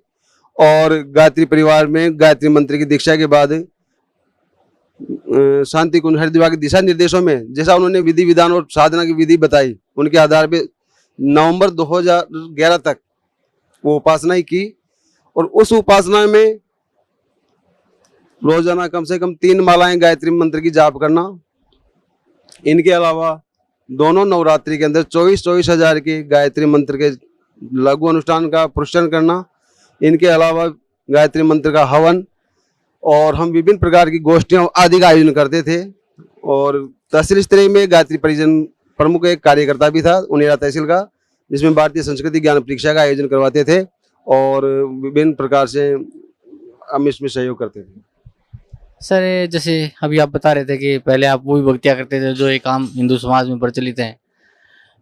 और गायत्री परिवार में गायत्री मंत्र की दीक्षा के बाद शांति कुंज हरिद्वार के दिशा निर्देशों में जैसा उन्होंने विधि विधान और साधना की विधि बताई, उनके आधार पे नवंबर 2011 तक वो उपासना ही की। और उस उपासना में रोजाना कम से कम 3 मालाएं गायत्री मंत्र की जाप करना। इनके अलावा दोनों नवरात्रि के अंदर 24 हजार के गायत्री मंत्र के लघु अनुष्ठान का पुरस्कार करना। इनके अलावा गायत्री मंत्र का हवन, और हम विभिन्न प्रकार की गोष्ठियों आदि का आयोजन करते थे। और तहसील स्तर में गायत्री परिजन प्रमुख एक कार्यकर्ता भी था उनेरा तहसील का, जिसमें भारतीय संस्कृति ज्ञान परीक्षा का आयोजन करवाते थे और विभिन्न प्रकार से हम इसमें सहयोग करते थे। सर जैसे अभी आप बता रहे थे कि पहले आप वही भक्तियाँ करते थे जो एक आम हिंदू समाज में प्रचलित हैं,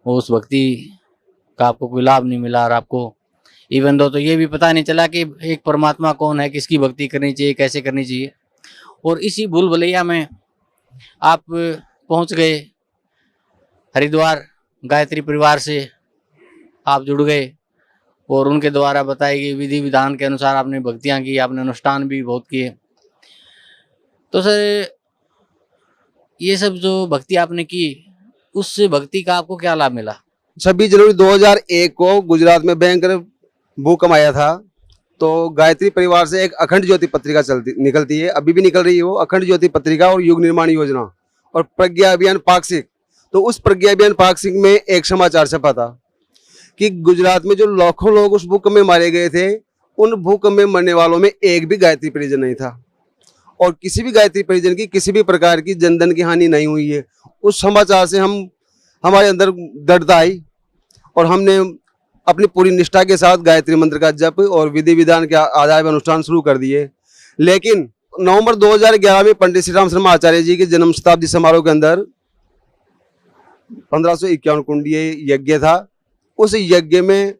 वो उस भक्ति का आपको कोई लाभ नहीं मिला और आपको इवन दो तो ये भी पता नहीं चला कि एक परमात्मा कौन है, किसकी भक्ति करनी चाहिए, कैसे करनी चाहिए। और इसी भूल भुलैया में आप पहुंच गए हरिद्वार, गायत्री परिवार से आप जुड़ गए और उनके द्वारा बताई गई विधि विधान के अनुसार आपने भक्तियाँ की, आपने अनुष्ठान भी बहुत किए। तो सर ये सब जो भक्ति आपने की, उस भक्ति का आपको क्या लाभ मिला? 26 जनवरी 2001 को गुजरात में भयंकर भूकंप आया था। तो गायत्री परिवार से एक अखंड ज्योति पत्रिका निकलती है, अभी भी निकल रही है वो अखंड ज्योति पत्रिका और युग निर्माण योजना और प्रज्ञा अभियान पाक्षिक। तो उस प्रज्ञा अभियान पाक्षिक में एक समाचार छपा था कि गुजरात में जो लाखों लोग उस भूकंप में मारे गए थे, उन भूकंप में मरने वालों में एक भी गायत्री परिजन नहीं था और किसी भी गायत्री परिजन की किसी भी प्रकार की जनधन की हानि नहीं हुई है। उस समाचार से हमारे अंदर दृढ़ता आई और हमने अपनी पूरी निष्ठा के साथ गायत्री मंत्र का जप और विधि विधान के आधार पर अनुष्ठान शुरू कर दिए। लेकिन नवंबर 2011 में पंडित श्री राम शर्मा आचार्य जी के जन्म शताब्दी समारोह के अंदर 1551 कुंडीय यज्ञ था। उस यज्ञ में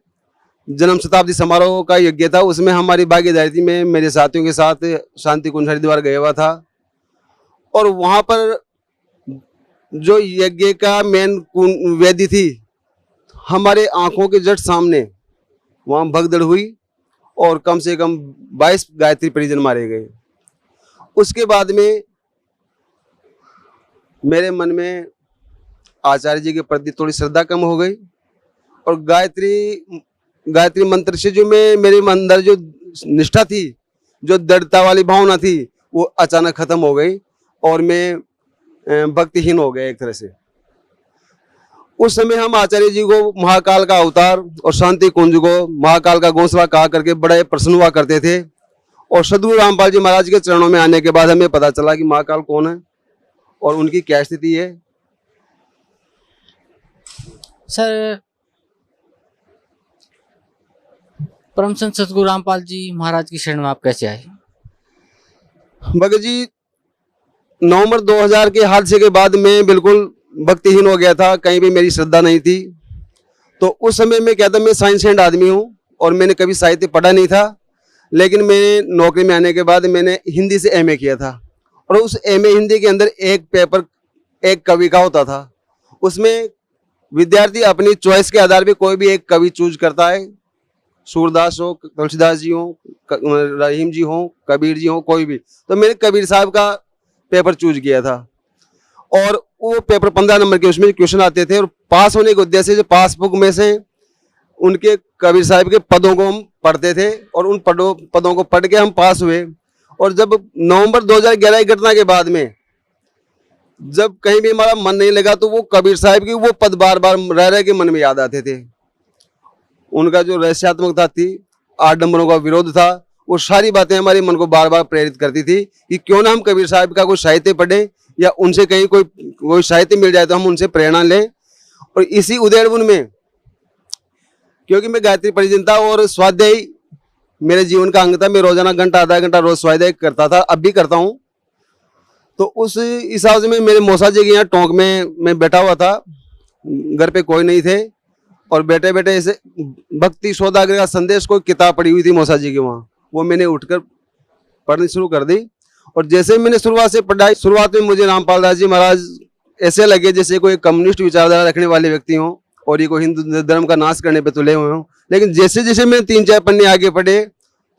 जन्म शताब्दी समारोह का यज्ञ था, उसमें हमारी भागीदारी थी। मैं मेरे साथियों के साथ शांति कुंज हरिद्वार गया हुआ था और वहां पर जो यज्ञ का मेन वेदी थी, हमारे आंखों के जस्ट सामने वहां भगदड़ हुई और कम से कम 22 गायत्री परिजन मारे गए। उसके बाद में मेरे मन में आचार्य जी के प्रति थोड़ी श्रद्धा कम हो गई और गायत्री मंत्र से जो मेरे अंदर जो निष्ठा थी, जो दृढ़ता वाली भावना थी, वो अचानक खत्म हो गई और मैं भक्तिहीन हो गया एक तरह से। उस समय हम आचार्य जी को महाकाल का अवतार और शांति कुंज को महाकाल का घोंसला कहा करके बड़े प्रसन्न हुआ करते थे। और सदगुरु रामपाल जी महाराज के चरणों में आने के बाद हमें पता चला कि महाकाल कौन है और उनकी क्या स्थिति है। सर परम संत सतगुरु रामपाल जी महाराज की शरण में आप कैसे आए? भगत जी, नवंबर 2000 के हादसे के बाद मैं बिल्कुल भक्तिहीन हो गया था, कहीं भी मेरी श्रद्धा नहीं थी। तो उस समय में क्या था, मैं साइंस हैंड आदमी हूँ और मैंने कभी साहित्य पढ़ा नहीं था। लेकिन मैंने नौकरी में आने के बाद मैंने हिंदी से एमए किया था और उस एमए हिंदी के अंदर एक पेपर, एक कवि का होता था। उसमें विद्यार्थी अपनी चॉइस के आधार पर कोई भी एक कवि चूज करता है, सूरदास हो, तुलसीदास जी हो, रहीम जी हो, कबीर जी हो, कोई भी। तो मैंने कबीर साहब का पेपर चूज किया था और वो पेपर 15 नंबर के उसमें क्वेश्चन आते थे और पास होने के उद्देश्य से पासबुक में से उनके कबीर साहब के पदों को हम पढ़ते थे और उन पदों को पढ़ के हम पास हुए। और जब नवंबर 2011 की घटना के बाद में जब कहीं भी हमारा मन नहीं लगा तो वो कबीर साहब की वो पद बार बार रह रह के मन में याद आते थे। उनका जो रहस्यात्मकता थी, आडंबरों का विरोध था, वो सारी बातें हमारे मन को बार बार प्रेरित करती थी कि क्यों ना हम कबीर साहब का कोई साहित्य पढ़ें या उनसे कहीं कोई साहित्य मिल जाए तो हम उनसे प्रेरणा लें। और इसी उधेड़बुन में, क्योंकि मैं गायत्री परिजन था और स्वाध्याय मेरे जीवन का अंग था, मैं रोजाना घंटा आधा घंटा रोज स्वाध्याय करता था, अब भी करता हूँ। तो उस हिसाब से मेरे मौसा जी के यहाँ टोंक में मैं बैठा हुआ था, घर पे कोई नहीं थे और बैठे बैठे ऐसे भक्ति सौदागर का संदेश कोई किताब पड़ी हुई थी मौसा जी के वहाँ, वो मैंने उठकर पढ़नी शुरू कर दी। और जैसे मैंने शुरुआत में मुझे रामपाल दास जी महाराज ऐसे लगे जैसे कोई कम्युनिस्ट विचारधारा रखने वाले व्यक्ति हों और ये कोई हिंदू धर्म का नाश करने पे तुले हुए हों। लेकिन जैसे जैसे मैं 3-4 पन्ने आगे पढ़े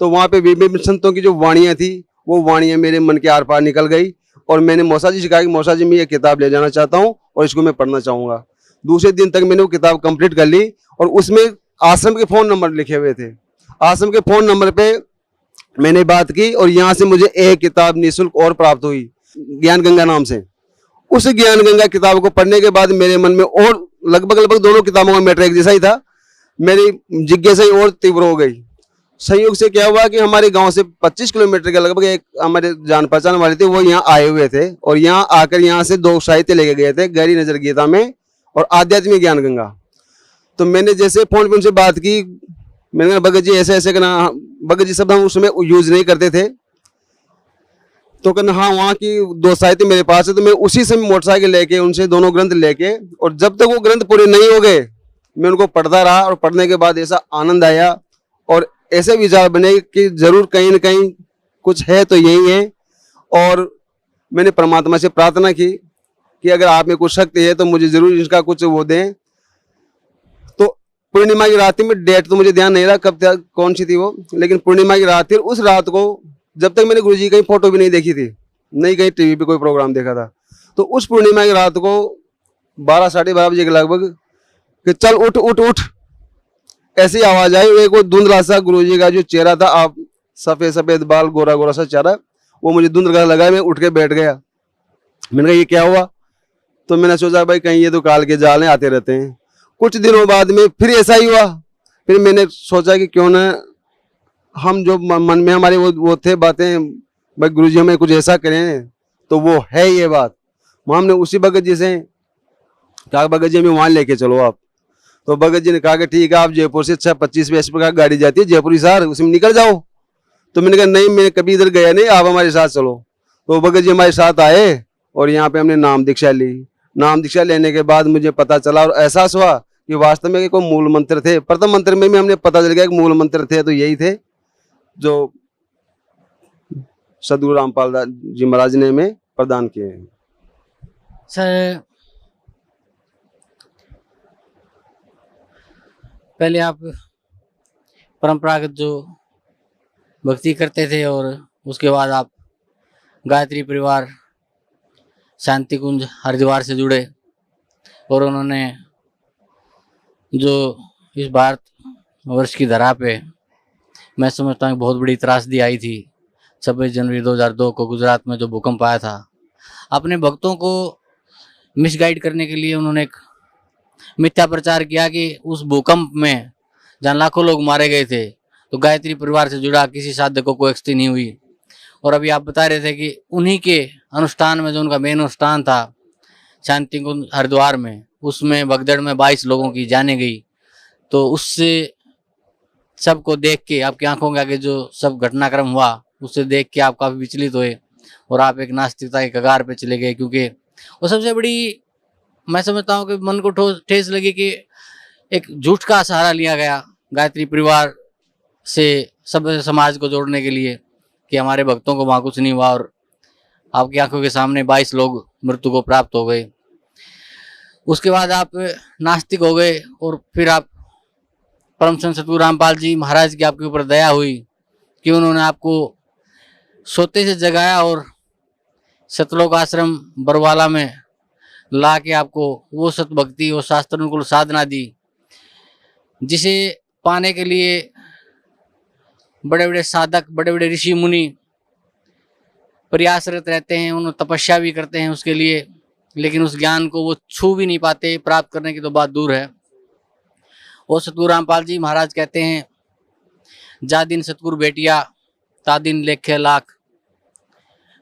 तो वहाँ पे विभिन्न संतों की जो वाणियाँ थी वो वाणियाँ मेरे मन के आर पार निकल गई। और मैंने मौसा जी से कहा कि मौसा जी मैं ये किताब ले जाना चाहता हूँ और इसको मैं पढ़ना चाहूँगा। दूसरे दिन तक मैंने वो किताब कंप्लीट कर ली और उसमें आश्रम के फ़ोन नंबर लिखे हुए थे। आश्रम के फ़ोन नंबर पे मैंने बात की और यहाँ से मुझे एक किताब निःशुल्क और प्राप्त हुई, ज्ञान गंगा नाम से। उस ज्ञान गंगा किताब को पढ़ने के बाद मेरे मन में और लगभग दोनों किताबों का मैटर एक जैसा ही था, मेरी जिज्ञासा ही और तीव्र हो गई। संयोग से क्या हुआ कि हमारे गांव से 25 किलोमीटर के लगभग एक हमारे जान पहचान वाले थे, वो यहाँ आए हुए थे और यहाँ आकर यहाँ से 2 साहित्य लेके गए थे, गहरी नजर गीता में और आध्यात्मिक ज्ञान गंगा। तो मैंने जैसे फोन पे उनसे बात की, मैंने कहा भगत जी ऐसे ऐसे करना, भगत जी शब्द हम उसमें यूज नहीं करते थे। तो कहना हाँ वहाँ की 2 साहित्य मेरे पास है। तो मैं उसी से मोटरसाइकिल लेके उनसे दोनों ग्रंथ लेके, और जब तक वो ग्रंथ पूरे नहीं हो गए मैं उनको पढ़ता रहा और पढ़ने के बाद ऐसा आनंद आया और ऐसे विचार बने कि जरूर कहीं न कहीं कुछ है तो यही है। और मैंने परमात्मा से प्रार्थना की कि अगर आप में कुछ शक्ति है तो मुझे जरूर इसका कुछ वो दें। तो पूर्णिमा की रात में, डेट तो मुझे ध्यान नहीं रहा कब कौन सी थी वो, लेकिन पूर्णिमा की रात थी। उस रात को जब तक मैंने गुरुजी की फोटो भी नहीं देखी थी, नहीं कहीं टीवी पे कोई प्रोग्राम देखा था, तो उस पूर्णिमा की रात को 12-12:30 बजे के लगभग कि चल उठ उठ उठ ऐसी आवाज आई। एक वो धुंधला सा गुरुजी का जो चेहरा था, आप सफेद सफेद बाल, गोरा गोरा सा चेहरा, वो मुझे धुंधला लगा। मैं उठ के बैठ गया। मैंने कहा ये क्या हुआ? तो मैंने सोचा भाई कहीं ये तो काल के जाल आते रहते हैं। कुछ दिनों बाद में फिर ऐसा ही हुआ। फिर मैंने सोचा कि क्यों ना हम जो मन में हमारे वो थे बातें, भाई गुरुजी हमें कुछ ऐसा करें, तो वो है ये बात। हमने उसी भगत जी से कहा भगत जी हमें वहाँ लेके चलो आप। तो भगत जी ने कहा कि ठीक है, आप जयपुर से 25 का गाड़ी जाती है जयपुर हिसार, उसमें निकल जाओ। तो मैंने कहा नहीं, मैं कभी इधर गया नहीं, आप हमारे साथ चलो। तो भगत जी हमारे साथ आए और यहाँ पे हमने नाम दीक्षा ली। नाम दीक्षा लेने के बाद मुझे पता चला और एहसास हुआ कि वास्तव में कोई मूल मंत्र थे। प्रथम मंत्र में भी हमने पता चल गया कि मूल मंत्र थे तो यही थे जो सदगुरु रामपाल दास जी महाराज ने हमें प्रदान किए हैं। सर पहले आप परंपरागत जो भक्ति करते थे और उसके बाद आप गायत्री परिवार शांति कुंज हरिद्वार से जुड़े और उन्होंने जो इस भारत वर्ष की धरा पे मैं समझता हूँ बहुत बड़ी त्रासदी आई थी 26 जनवरी 2002 को गुजरात में जो भूकंप आया था। अपने भक्तों को मिसगाइड करने के लिए उन्होंने एक मिथ्या प्रचार किया कि उस भूकंप में जहाँ लाखों लोग मारे गए थे तो गायत्री परिवार से जुड़ा किसी साधक को क्षति नहीं हुई। और अभी आप बता रहे थे कि उन्हीं के अनुष्ठान में जो उनका मेन अनुष्ठान था शांति कुंज हरिद्वार में, उसमें भगदड़ में 22 लोगों की जाने गई। तो उससे सबको देख के आपकी आंखों के आगे जो सब घटनाक्रम हुआ उससे देख के आप काफ़ी विचलित हुए और आप एक नास्तिकता के कगार पे चले गए। क्योंकि वो सबसे बड़ी मैं समझता हूँ कि मन को ठेस लगी कि एक झूठ का सहारा लिया गया गायत्री परिवार से सब समाज को जोड़ने के लिए कि हमारे भक्तों को वहाँ कुछ नहीं हुआ और आपकी आंखों के सामने 22 लोग मृत्यु को प्राप्त हो गए। उसके बाद आप नास्तिक हो गए और फिर आप परम संत सतगुरु रामपाल जी महाराज की आपके ऊपर दया हुई कि उन्होंने आपको सोते से जगाया और सतलोक आश्रम बरवाला में ला के आपको वो सतभक्ति, वो शास्त्र अनुकूल साधना दी, जिसे पाने के लिए बड़े बड़े साधक, बड़े बड़े ऋषि मुनि प्रयासरत रहते हैं, उन्हें तपस्या भी करते हैं उसके लिए, लेकिन उस ज्ञान को वो छू भी नहीं पाते, प्राप्त करने की तो बात दूर है। और सतगुरु रामपाल जी महाराज कहते हैं, जा दिन सतगुरु भेटिया ता दिन लेखे लाख,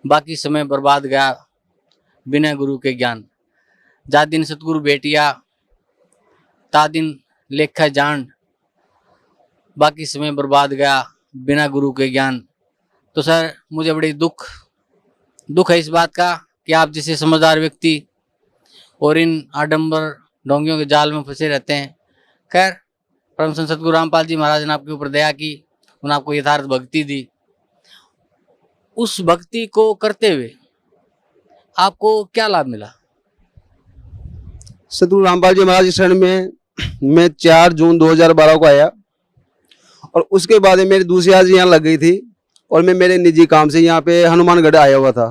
बाकी समय बर्बाद गया बिना गुरु के ज्ञान। जा दिन सतगुरु भेटिया ता दिन लेखा जान, बाकी समय बर्बाद गया बिना गुरु के ज्ञान। तो सर मुझे बड़ी दुख है इस बात का कि आप जैसे समझदार व्यक्ति और इन आडंबर ढोंगियों के जाल में फंसे रहते हैं। खैर, परम संत सतगुरु रामपाल जी महाराज ने आपके ऊपर दया की, उन्होंने आपको यथार्थ भक्ति दी। उस भक्ति को करते हुए आपको क्या लाभ मिला? सतगुरु रामपाल जी महाराज के शरण में मैं 4 जून 2012 को आया और उसके बाद मेरी दूसरी आज यहाँ लग गई थी और मैं मेरे निजी काम से यहाँ पे हनुमानगढ़ आया हुआ था।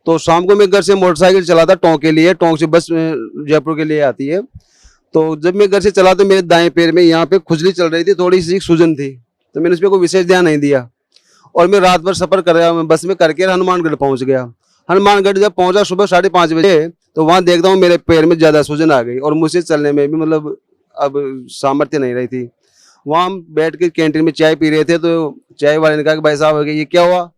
तो शाम को मैं घर से मोटरसाइकिल चलाता टोंक के लिए, टोंक से बस जयपुर के लिए आती है। तो जब मैं घर से चला तो मेरे दाएं पैर में यहाँ पे खुजली चल रही थी, थोड़ी सी सूजन थी, तो मैंने उस पर कोई विशेष ध्यान नहीं दिया और मैं रात भर सफर कर रहा, मैं बस में करके हनुमानगढ़ पहुँच गया। हनुमानगढ़ जब पहुँचा सुबह 5:30 बजे, तो वहाँ देखता हूँ मेरे पैर में ज़्यादा सूजन आ गई और मुझसे चलने में भी मतलब अब सामर्थ्य नहीं रही थी। वहाँ हम बैठ के कैंटीन में चाय पी रहे थे, तो चाय वाले ने कहा कि भाई साहब ये क्या हुआ,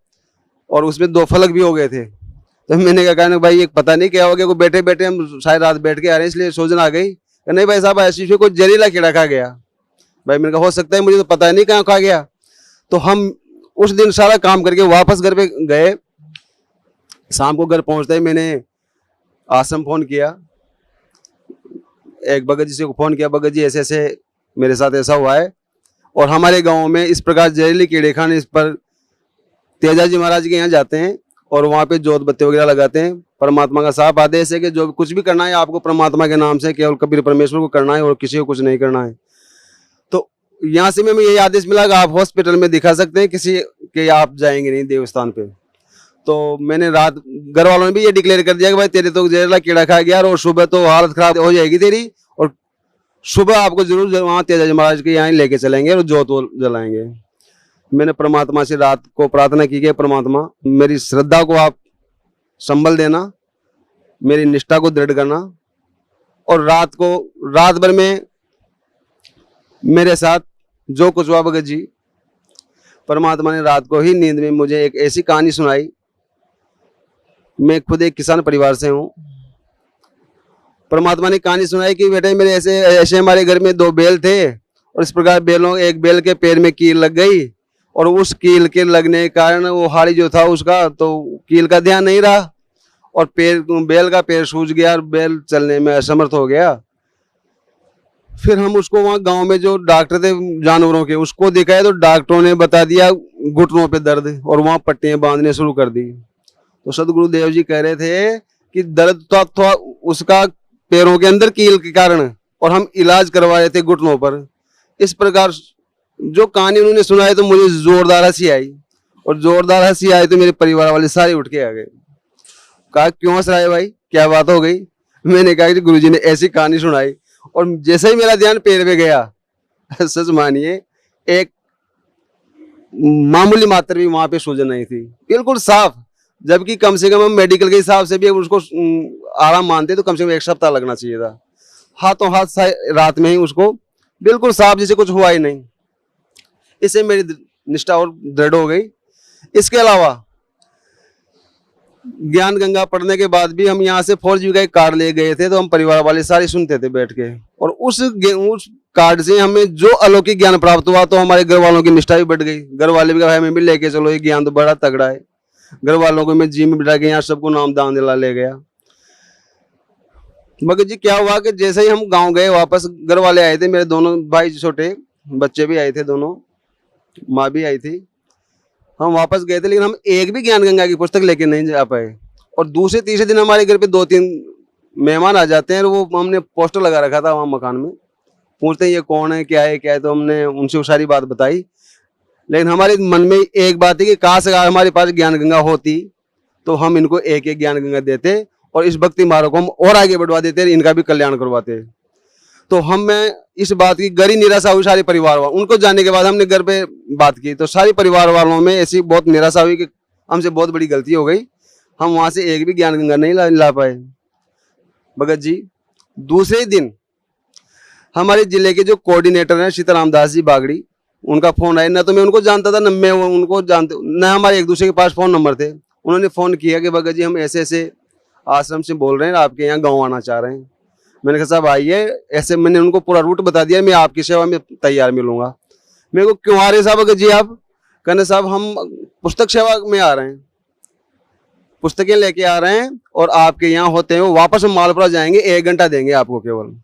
और उसमें 2 फलक भी हो गए थे। तो मैंने कहा भाई ये पता नहीं क्या हो गया, बैठे बैठे हम सारी रात बैठ के आ रहे हैं इसलिए सूजन आ गई। नहीं भाई साहब ऐसी कोई जहरीला कीड़ा खा गया। भाई मैंने कहा हो सकता है, मुझे तो पता नहीं कहाँ खा गया। तो हम उस दिन सारा काम करके वापस घर पे गए। शाम को घर पहुँचते ही मैंने आश्रम फ़ोन किया, एक भगत जी से फ़ोन किया, भगत जी ऐसे ऐसे मेरे साथ ऐसा हुआ है और हमारे गांव में इस प्रकार जहरीली कीड़े खाने इस पर तेजा जी महाराज के यहाँ जाते हैं और वहाँ पे जोत बत्ती वगैरह लगाते हैं। परमात्मा का साफ आदेश है कि जो कुछ भी करना है आपको परमात्मा के नाम से केवल कबीर परमेश्वर को करना है और किसी को कुछ नहीं करना है। तो यहाँ से मैं यही आदेश मिला कि आप हॉस्पिटल में दिखा सकते हैं, किसी के आप जाएंगे नहीं देवस्थान पे। तो मैंने रात घर वालों ने भी ये डिक्लेयर कर दिया कि भाई तेरे तो जहरीला कीड़ा खा गया और सुबह तो हालत खराब हो जाएगी तेरी, और सुबह आपको जरूर वहाँ तेजा जी महाराज के यहाँ लेके चलेंगे और जोत जलाएंगे। मैंने परमात्मा से रात को प्रार्थना की कि परमात्मा मेरी श्रद्धा को आप संबल देना, मेरी निष्ठा को दृढ़ करना, और रात भर में मेरे साथ जो कुछ हुआ भगत जी, परमात्मा ने रात को ही नींद में मुझे एक ऐसी कहानी सुनाई। मैं खुद एक किसान परिवार से हूँ। परमात्मा ने कहानी सुनाई कि बेटे मेरे ऐसे हमारे घर में 2 बैल थे और इस प्रकार एक बैल के पैर में कील लग गई और उस कील के लगने के कारण वो हाड़ी जो था उसका तो कील का ध्यान नहीं रहा और बैल का पैर सूज गया और बैल चलने में असमर्थ हो गया। फिर हम उसको वहाँ गांव में जो डॉक्टर थे जानवरों के उसको दिखाए तो डॉक्टरों ने बता दिया घुटनों पे दर्द और वहाँ पट्टियाँ बांधने शुरू कर दी। तो सदगुरुदेव जी कह रहे थे कि दर्द तो था उसका पैरों के अंदर कील के कारण और हम इलाज करवा रहे थे घुटनों पर। इस प्रकार जो कहानी उन्होंने सुनाई तो मुझे जोरदार हंसी आई और जोरदार हंसी आई तो मेरे परिवार वाले सारे उठ के आ गए। कहा क्यों हंस रहा है भाई, क्या बात हो गई? मैंने कहा कि गुरुजी ने ऐसी कहानी सुनाई और जैसे ही मेरा ध्यान पैर पे गया सच मानिए एक मामूली मात्र भी वहां पे सूजन नहीं थी, बिल्कुल साफ। जबकि कम से कम हम मेडिकल के हिसाब से भी उसको आराम मानते तो कम से कम 1 सप्ताह लगना चाहिए था। हाथों हाथ रात में ही उसको बिल्कुल साफ, जैसे कुछ हुआ ही नहीं। इससे मेरी निष्ठा और दृढ़ हो गई। इसके अलावा ज्ञान गंगा पढ़ने के बाद भी हम यहाँ से 4G का एक कार्ड ले गए थे, तो हम परिवार वाले सारे सुनते थे बैठ के, और उस कार्ड से हमें जो अलौकिक ज्ञान प्राप्त हुआ तो हमारे घर वालों की निष्ठा भी बढ़ गई। घर वाले भी कहा हमें भी लेके चलो, ये ज्ञान तो बड़ा तगड़ा है। घर वालों को मैं जिम में बिठा के यहाँ सबको नाम दान दिला ले गया। भगत जी क्या हुआ कि जैसे ही हम गांव गए वापस, घर वाले आए थे, मेरे दोनों भाई छोटे बच्चे भी आए थे, दोनों माँ भी आई थी। हम वापस गए थे लेकिन हम एक भी ज्ञान गंगा की पुस्तक लेके नहीं जा पाए। और दूसरे तीसरे दिन हमारे घर पे 2-3 मेहमान आ जाते हैं और वो हमने पोस्टर लगा रखा था वहाँ मकान में, पूछते हैं ये कौन है क्या है। तो हमने उनसे वो सारी बात बताई। लेकिन हमारे मन में एक बात है कि काश अगर हमारे पास ज्ञान गंगा होती तो हम इनको एक ज्ञान गंगा देते और इस भक्ति मार्ग को हम और आगे बढ़वा देते हैं, इनका भी कल्याण करवाते हैं। तो हमें इस बात की गहरी निराशा हुई सारे परिवार वालों, उनको जानने के बाद हमने घर पे बात की तो सारे परिवार वालों में ऐसी बहुत निराशा हुई कि हमसे बहुत बड़ी गलती हो गई, हम वहां से एक भी ज्ञान गंगा नहीं ला पाए। भगत जी दूसरे दिन हमारे जिले के जो कोऑर्डिनेटर हैं सीताराम दास जी बागड़ी, उनका फोन आया। न तो मैं उनको जानता था, न मैं उनको जानते, न हमारे एक दूसरे के पास फोन नंबर थे। उन्होंने फोन किया कि भगत जी हम ऐसे ऐसे आश्रम से बोल रहे हैं, आपके यहाँ गाँव आना चाह रहे हैं। मैंने कहा साहब आइए, ऐसे मैंने उनको पूरा रूट बता दिया, मैं आपकी सेवा में तैयार मिलूंगा। मेरे को क्यों आ रहे साहब भगत जी आप? कहने साहब हम पुस्तक सेवा में आ रहे हैं, पुस्तकें लेके आ रहे हैं और आपके यहाँ होते हैं, वो वापस हम मालपुरा जाएंगे, 1 घंटा देंगे आपको केवल।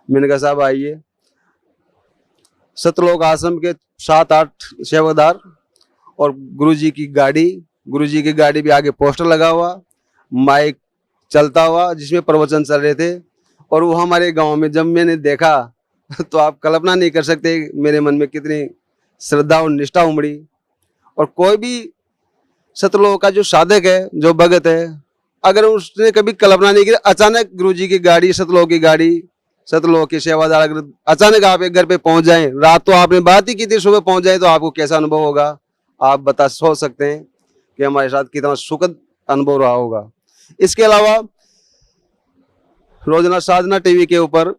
मैंने कहा साहब आइए। सतलोक आश्रम के 7-8 सेवादार और गुरुजी की गाड़ी भी आगे पोस्टर लगा हुआ, माइक चलता हुआ जिसमें प्रवचन चल रहे थे। और वो हमारे गांव में जब मैंने देखा तो आप कल्पना नहीं कर सकते मेरे मन में कितनी श्रद्धा और निष्ठा उमड़ी। और कोई भी सतलोक का जो साधक है, जो भगत है, अगर उसने कभी कल्पना नहीं की, अचानक गुरुजी की गाड़ी, सतलोक की गाड़ी, सतलोक के सेवादार अगर अचानक आप एक घर पे पहुंच जाएं, रात तो आपने बात ही की थी, सुबह पहुंच जाए तो आपको कैसा अनुभव होगा आप सोच सकते हैं कि हमारे साथ कितना सुखद अनुभव रहा होगा। इसके अलावा रोजाना साधना टीवी के ऊपर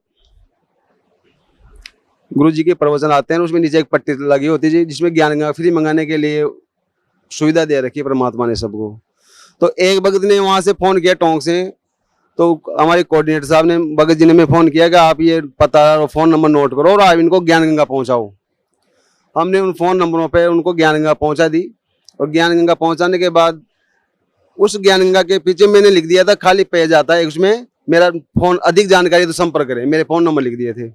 गुरुजी के प्रवचन आते हैं, उसमें नीचे एक पट्टी लगी होती है जिसमें ज्ञान गंगा फ्री मंगाने के लिए सुविधा दे रखी है परमात्मा ने सबको। तो एक भगत ने वहां से फोन किया टोंक से, तो हमारे कोऑर्डिनेटर साहब ने, भगत जी ने मैं फोन किया कि आप ये पता और फोन नंबर नोट करो और आप इनको ज्ञान गंगा पहुंचाओ। हमने उन फोन नंबरों पे उनको ज्ञान गंगा पहुंचा दी। और ज्ञान गंगा पहुंचाने के बाद उस ज्ञान गंगा के पीछे मैंने लिख दिया था, खाली पेज आता है उसमें, मेरा फोन अधिक जानकारी तो संपर्क करें, मेरे फोन नंबर लिख दिए थे।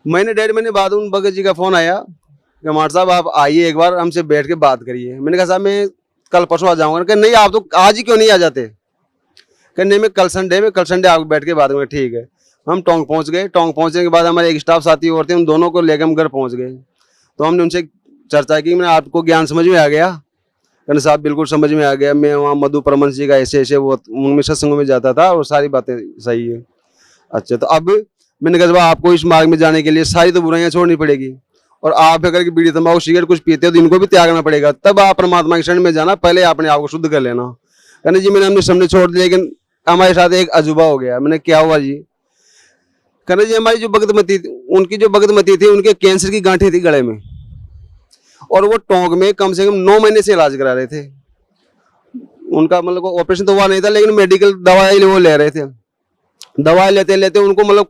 महीने 1.5 महीने बाद उन भगत जी का फोन आया कि हमारे साहब आप आइए एक बार हमसे बैठ के बात करिए। मैंने कहा साहब मैं कल परसों आ जाऊंगा। कि नहीं आप तो आज ही क्यों नहीं आ जाते? कि नहीं मैं कल संडे आपको बैठ के बात करूँगा। ठीक है। हम टोंक पहुंच गए। टोंक पहुंचने के बाद हमारे एक स्टाफ साथी और थे, उन दोनों को लेकर हम घर पहुंच गए। तो हमने उनसे चर्चा की, मैंने आपको ज्ञान समझ में आ गया? कहने साहब बिल्कुल समझ में आ गया, मैं वहाँ मधु परमन जी का ऐसे वो उनमें सत्संगों में जाता था और सारी बातें सही है। अच्छा, तो अब मैंने कहा आपको इस मार्ग में जाने के लिए सारी तो बुराइयां छोड़नी पड़ेगी, और आप अगर बीड़ी तंबाकू सिगरेट कुछ पीते हो तो इनको भी त्यागना पड़ेगा, तब आप परमात्मा के शरण में जाना, पहले अपने आप को शुद्ध कर लेना। कहने जी मैंने हमने सामने छोड़ दिया, लेकिन हमारे साथ एक अजूबा हो गया। मैंने क्या हुआ जी? कहने जी हमारी जो भगतमती उनकी जो भगतमती थी, उनके कैंसर की गांठें थी गले में, और वो टोंक में कम से कम 9 महीने से इलाज करा रहे थे। उनका मतलब ऑपरेशन तो हुआ नहीं था, लेकिन मेडिकल दवाई वो ले रहे थे। दवाई लेते लेते उनको मतलब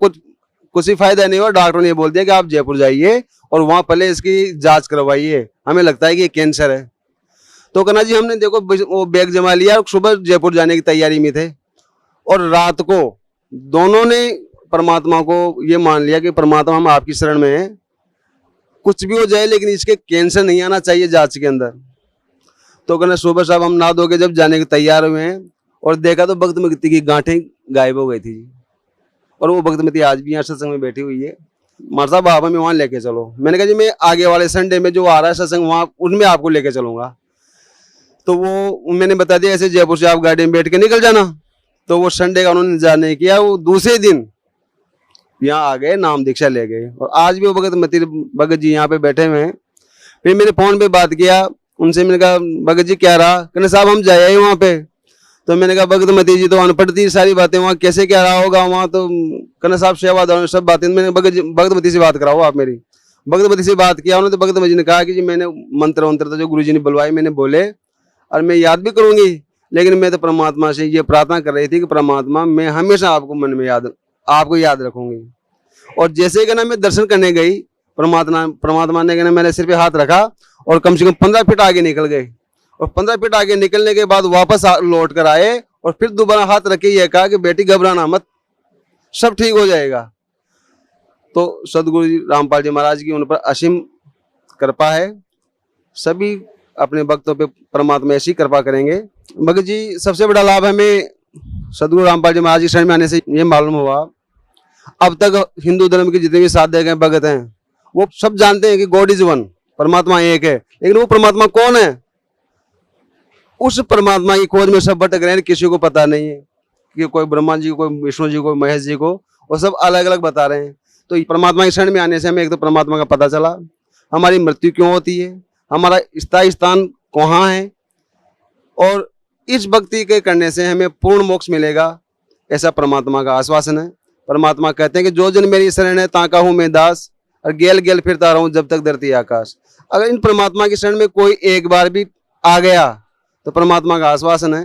कुछ ही फायदा नहीं हुआ। डॉक्टर ने बोल दिया कि आप जयपुर जाइए और वहां पहले इसकी जांच करवाइए, हमें लगता है कि ये कैंसर है। तो कहना जी हमने देखो वो बैग जमा लिया और सुबह जयपुर जाने की तैयारी में थे, और रात को दोनों ने परमात्मा को ये मान लिया कि परमात्मा हम आपकी शरण में हैं, कुछ भी हो जाए लेकिन इसके कैंसर नहीं आना चाहिए जांच के अंदर। तो कहना सुबह साहब हम नहा धो के जब जाने के तैयार हुए हैं और देखा तो भगतमती की गांठें गायब हो गई थी, और वो भगतमती आज भी यहाँ सत्संग में बैठी हुई है। मार साहब आप हमें वहाँ लेके चलो। मैंने कहा जी मैं आगे वाले संडे में जो आ रहा है सत्संग, वहाँ उनमें आपको लेके चलूंगा। तो वो मैंने बता दिया ऐसे जयपुर से आप गाड़ी में बैठ के निकल जाना। तो वो संडे का उन्होंने इंतजार नहीं किया, वो दूसरे दिन यहाँ आ गए, नाम दीक्षा ले गए, और आज भी वो भगत जी यहाँ पे बैठे हुए हैं। फिर मेरे फोन पे बात किया उनसे, मैंने कहा भगत जी क्या रहा? कहने साहब हम जाए वहाँ पे। तो मैंने कहा भगतमती जी तो अनपढ़ थी, सारी बातें वहाँ कैसे क्या रहा होगा वहाँ? तो कहने साहब सेवादार सब बातें। मैंने भगतमती से बात कराओ आप मेरी। भगतमती से बात किया उन्होंने, तो भगतमती ने कहा कि जी मैंने मंत्र वंत्र तो जो गुरु जी ने बुलवाए मैंने बोले, और मैं याद भी करूंगी, लेकिन मैं तो परमात्मा से ये प्रार्थना कर रही थी कि परमात्मा मैं हमेशा आपको मन में आपको याद रखूंगी। और जैसे कि ना मैं दर्शन करने गई, परमात्मा ने कहना मेरे सिर पे हाथ रखा और कम से कम 15 फीट आगे निकल गए, और 15 फीट आगे निकलने के बाद वापस लौट कर आए और फिर दोबारा हाथ रखे ये कहा कि बेटी घबराना मत, सब ठीक हो जाएगा। तो सदगुरु जी रामपाल जी महाराज की उन पर असीम कृपा है। सभी अपने भक्तों पे परमात्मा ऐसी कृपा करेंगे। भगत जी सबसे बड़ा लाभ हमें सदगुरु रामपाल जी महाराज की शरण में आने से ये मालूम हुआ, अब तक हिंदू धर्म के जितने भी साधक हैं, भगत हैं, वो सब जानते हैं कि गॉड इज वन, परमात्मा एक है, लेकिन वो परमात्मा कौन है उस परमात्मा की खोज में सब भटक रहे हैं, किसी को पता नहीं है कि कोई ब्रह्मा जी को, कोई विष्णु जी को, महेश जी को, वो सब अलग अलग बता रहे हैं। तो परमात्मा की शरण में आने से हमें एक तो परमात्मा का पता चला, हमारी मृत्यु क्यों होती है, हमारा स्थायी स्थान कहाँ है, और इस भक्ति के करने से हमें पूर्ण मोक्ष मिलेगा, ऐसा परमात्मा का आश्वासन है। परमात्मा कहते हैं कि जो जन मेरी शरण है ताका हूँ मैं दास, और गेल गेल फिरता रहूं जब तक धरती आकाश। अगर इन परमात्मा की शरण में कोई एक बार भी आ गया तो परमात्मा का आश्वासन है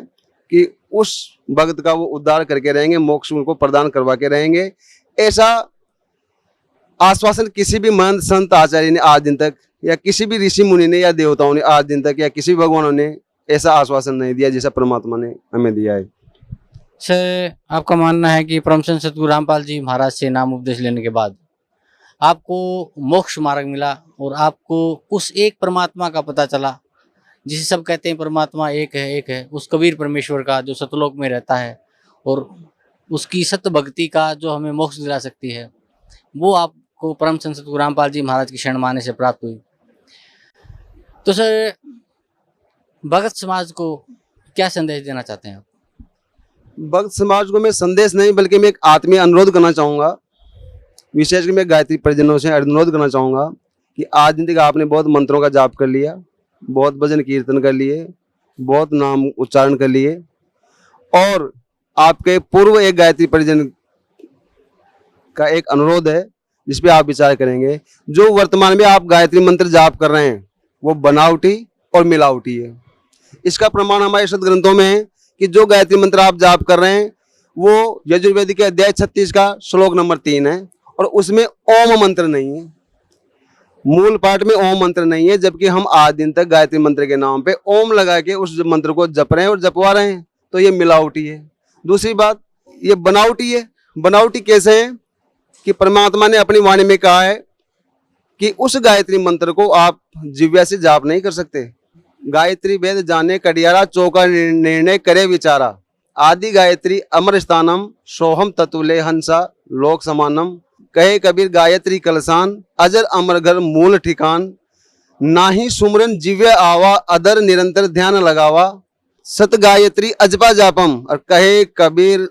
कि उस भक्त का वो उद्धार करके रहेंगे, मोक्ष उनको प्रदान करवा के रहेंगे। ऐसा आश्वासन किसी भी महंत संत आचार्य ने आज दिन तक, या किसी भी ऋषि मुनि ने या देवताओं ने आज दिन तक, या किसी भगवानों ने ऐसा आश्वासन नहीं दिया जैसा परमात्मा ने हमें दिया है। सर, आपका मानना है कि परम संत सतगुरु रामपाल जी महाराज से नाम उपदेश लेने के बाद आपको मोक्ष मार्ग मिला और आपको उस एक परमात्मा का पता चला जिसे सब कहते हैं परमात्मा एक है, उस कबीर परमेश्वर का जो सतलोक में रहता है और उसकी सत्य भक्ति का जो हमें मोक्ष दिला सकती है, वो आपको परम संत सतगुरु रामपाल जी महाराज की शरण में आने से प्राप्त हुई। तो सर, भगत समाज को क्या संदेश देना चाहते हैं आप? भक्त समाज को मैं संदेश नहीं बल्कि मैं एक आत्मीय अनुरोध करना चाहूँगा, विशेषकर मैं गायत्री परिजनों से अनुरोध करना चाहूँगा कि आज दिन तक आपने बहुत मंत्रों का जाप कर लिया, बहुत भजन कीर्तन कर लिए, बहुत नाम उच्चारण कर लिए, और आपके पूर्व एक गायत्री परिजन का एक अनुरोध है जिस पे आप विचार करेंगे। जो वर्तमान में आप गायत्री मंत्र जाप कर रहे हैं वो बनावटी और मिलावटी है। इसका प्रमाण हमारे सदग्रंथों में है कि जो गायत्री मंत्र आप जाप कर रहे हैं वो यजुर्वेद के अध्याय 36 का श्लोक नंबर 3 है, और उसमें ओम मंत्र नहीं है, मूल पाठ में ओम मंत्र नहीं है, जबकि हम आज दिन तक गायत्री मंत्र के नाम पे ओम लगा के उस मंत्र को जप रहे हैं और जपवा रहे हैं, तो ये मिलावटी है। दूसरी बात, ये बनावटी है। बनावटी कैसे है कि परमात्मा ने अपनी वाणी में कहा है कि उस गायत्री मंत्र को आप जिह्वा से जाप नहीं कर सकते। गायत्री वेद जाने कडियारा, चौका निर्णय करे विचारा, आदि गायत्री अमर स्थानम, सोहम ततुले हंसा लोक समानम, कहे कबीर गायत्री कलसान, अजर अमर घर मूल ठिकान, नाही सुमरन जिव्य आवा, अदर निरंतर ध्यान लगावा, सत गायत्री अजपा जापम, और कहे कबीर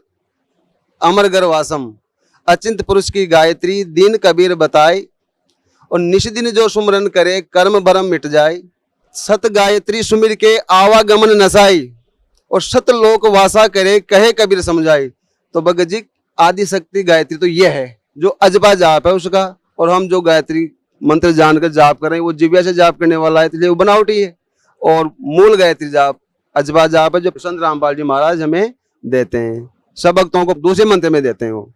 अमर घर वासम, अचिंत पुरुष की गायत्री दीन कबीर बताए, और निष्दिन जो सुमरन करे कर्म भरम मिट जाए, सत गायत्री सुमिर के आवागमन नसाई, और सत लोक वासा करे कहे कबीर समझाई। तो भगत जी, आदि शक्ति गायत्री तो यह है जो अजबा जाप है उसका, और हम जो गायत्री मंत्र जानकर जाप कर रहे हैं वो जिव्या से जाप करने वाला है, इसलिए वो बनावटी है। और मूल गायत्री जाप अजबा जाप है जो संत रामपाल जी महाराज हमें देते हैं, सब भक्तों को दूसरे मंत्र में देते हैं वो।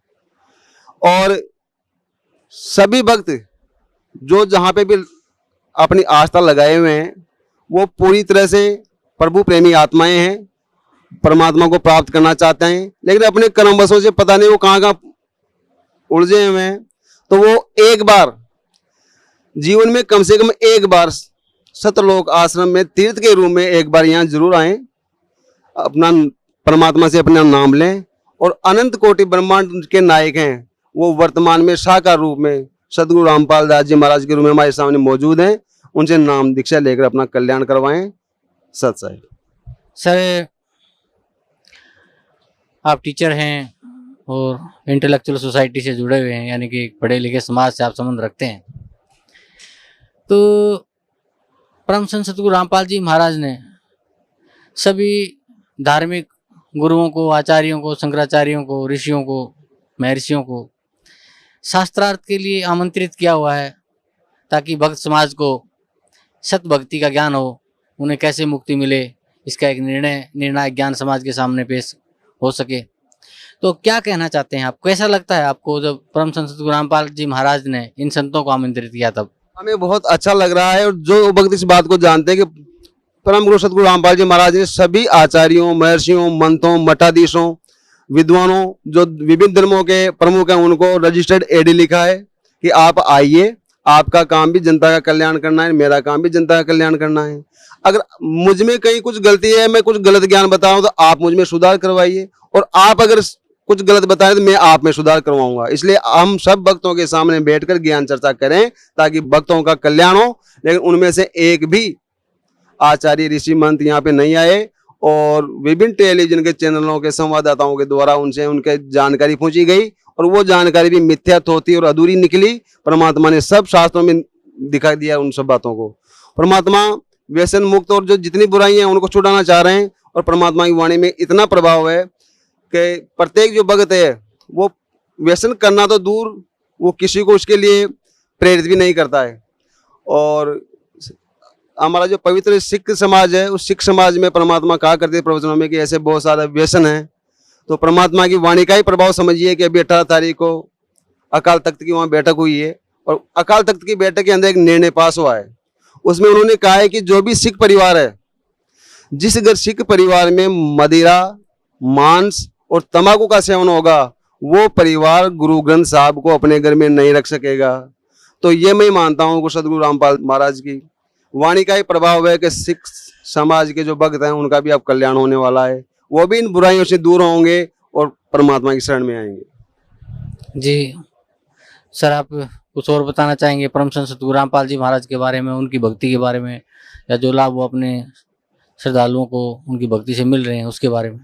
और सभी भक्त जो जहाँ पे भी अपनी आस्था लगाए हुए हैं वो पूरी तरह से प्रभु प्रेमी आत्माएं हैं, परमात्मा को प्राप्त करना चाहते हैं, लेकिन अपने कर्मवशों से पता नहीं वो कहाँ कहाँ उलझे हुए हैं। तो वो एक बार जीवन में कम से कम एक बार सतलोक आश्रम में तीर्थ के रूप में एक बार यहाँ जरूर आए, अपना परमात्मा से अपना नाम लें, और अनंत कोटि ब्रह्मांड के नायक हैं वो वर्तमान में साकार रूप में सदगुरु रामपाल दास जी महाराज के रूप में हमारे सामने मौजूद हैं, उनसे नाम दीक्षा लेकर अपना कल्याण करवाएं। सत साहिब। सर, आप टीचर हैं और इंटेलेक्चुअल सोसाइटी से जुड़े हुए हैं, यानी कि पढ़े लिखे समाज से आप संबंध रखते हैं। तो परम संत सतगुरु रामपाल जी महाराज ने सभी धार्मिक गुरुओं को, आचार्यों को, शंकराचार्यों को, ऋषियों को, महर्षियों को शास्त्रार्थ के लिए आमंत्रित किया हुआ है ताकि भक्त समाज को सत भक्ति का ज्ञान हो, उन्हें कैसे मुक्ति मिले, इसका एक निर्णायक ज्ञान समाज के सामने पेश हो सके। तो क्या कहना चाहते हैं आप? कैसा लगता है आपको जब परम संत सतगुरु रामपाल जी महाराज ने इन संतों को आमंत्रित किया तब? हमें बहुत अच्छा लग रहा है, और जो भक्त इस बात को जानते हैं कि परम गुरु सतगुरु रामपाल जी महाराज ने सभी आचार्यों, महर्षियों, मंतों, मठाधीशों, विद्वानों, जो विभिन्न धर्मों के प्रमुख हैं, उनको रजिस्टर्ड एडी लिखा है कि आप आइए, आपका काम भी जनता का कल्याण करना है, मेरा काम भी जनता का कल्याण करना है। अगर मुझ में कहीं कुछ गलती है, मैं कुछ गलत ज्ञान बताऊं तो आप मुझ में सुधार करवाइए, और आप अगर कुछ गलत बताएं तो मैं आप में सुधार करवाऊंगा। इसलिए हम सब भक्तों के सामने बैठकर ज्ञान चर्चा करें ताकि भक्तों का कल्याण हो। लेकिन उनमें से एक भी आचार्य, ऋषि, मंत यहाँ पे नहीं आए, और विभिन्न टेलीविजन के चैनलों के संवाददाताओं के द्वारा उनसे उनके जानकारी पूछी गई और वो जानकारी भी मिथ्या थोथी और अधूरी निकली। परमात्मा ने सब शास्त्रों में दिखा दिया उन सब बातों को। परमात्मा व्यसन मुक्त और जो जितनी बुराइयां हैं उनको छुड़ाना चाह रहे हैं। और परमात्मा की वाणी में इतना प्रभाव है कि प्रत्येक जो भक्त है वो व्यसन करना तो दूर, वो किसी को उसके लिए प्रेरित भी नहीं करता है। और हमारा जो पवित्र सिख समाज है, उस सिख समाज में परमात्मा कहा करते प्रवचनों में कि ऐसे बहुत सारे व्यसन हैं। तो परमात्मा की वाणी का ही प्रभाव समझिए कि अभी 18 तारीख को अकाल तख्त की वहाँ बैठक हुई है और अकाल तख्त की बैठक के अंदर एक निर्णय पास हुआ है। उसमें उन्होंने कहा है कि जो भी सिख परिवार है, जिस अगर सिख परिवार में मदिरा, मांस और तंबाकू का सेवन होगा, वो परिवार गुरु ग्रंथ साहब को अपने घर में नहीं रख सकेगा। तो ये मैं मानता हूँ कि सदगुरु रामपाल महाराज की वाणी का ही प्रभाव है कि सिख समाज के जो भक्त हैं उनका भी अब कल्याण होने वाला है। वो भी इन बुराइयों से दूर होंगे और परमात्मा की शरण में आएंगे। जी सर, आप कुछ और बताना चाहेंगे परम संत सद्गुरु रामपाल जी महाराज के बारे में, उनकी भक्ति के बारे में, या जो लाभ वो अपने श्रद्धालुओं को उनकी भक्ति से मिल रहे हैं उसके बारे में?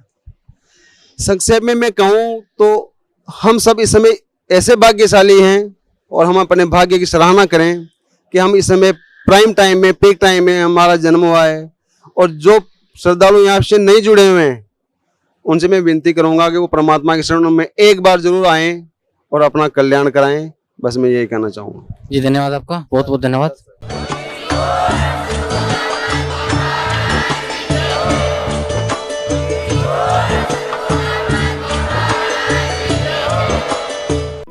संक्षेप में मैं कहूँ तो हम सब इस समय ऐसे भाग्यशाली हैं और हम अपने भाग्य की सराहना करें कि हम इस समय प्राइम टाइम में, पीक टाइम में हमारा जन्म हुआ है। और जो श्रद्धालु यहाँ से नहीं जुड़े हुए हैं उनसे मैं विनती करूंगा कि वो परमात्मा की शरण में एक बार जरूर आएं और अपना कल्याण कराएं। बस मैं यही कहना चाहूँगा। जी धन्यवाद आपका, बहुत बहुत धन्यवाद।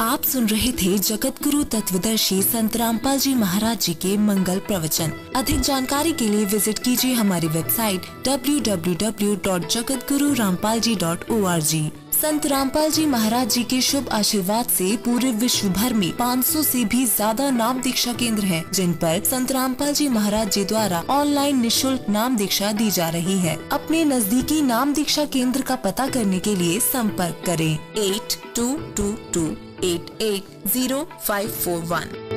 आप सुन रहे थे जगत गुरु तत्वदर्शी संत रामपाल जी महाराज जी के मंगल प्रवचन। अधिक जानकारी के लिए विजिट कीजिए हमारी वेबसाइट www.jagatgururampalji.org। संत रामपाल जी महाराज जी के शुभ आशीर्वाद से पूरे विश्व भर में 500 से भी ज्यादा नाम दीक्षा केंद्र हैं, जिन पर संत रामपाल जी महाराज जी द्वारा ऑनलाइन निशुल्क नाम दीक्षा दी जा रही है। अपने नजदीकी नाम दीक्षा केंद्र का पता करने के लिए संपर्क करें 8222880541।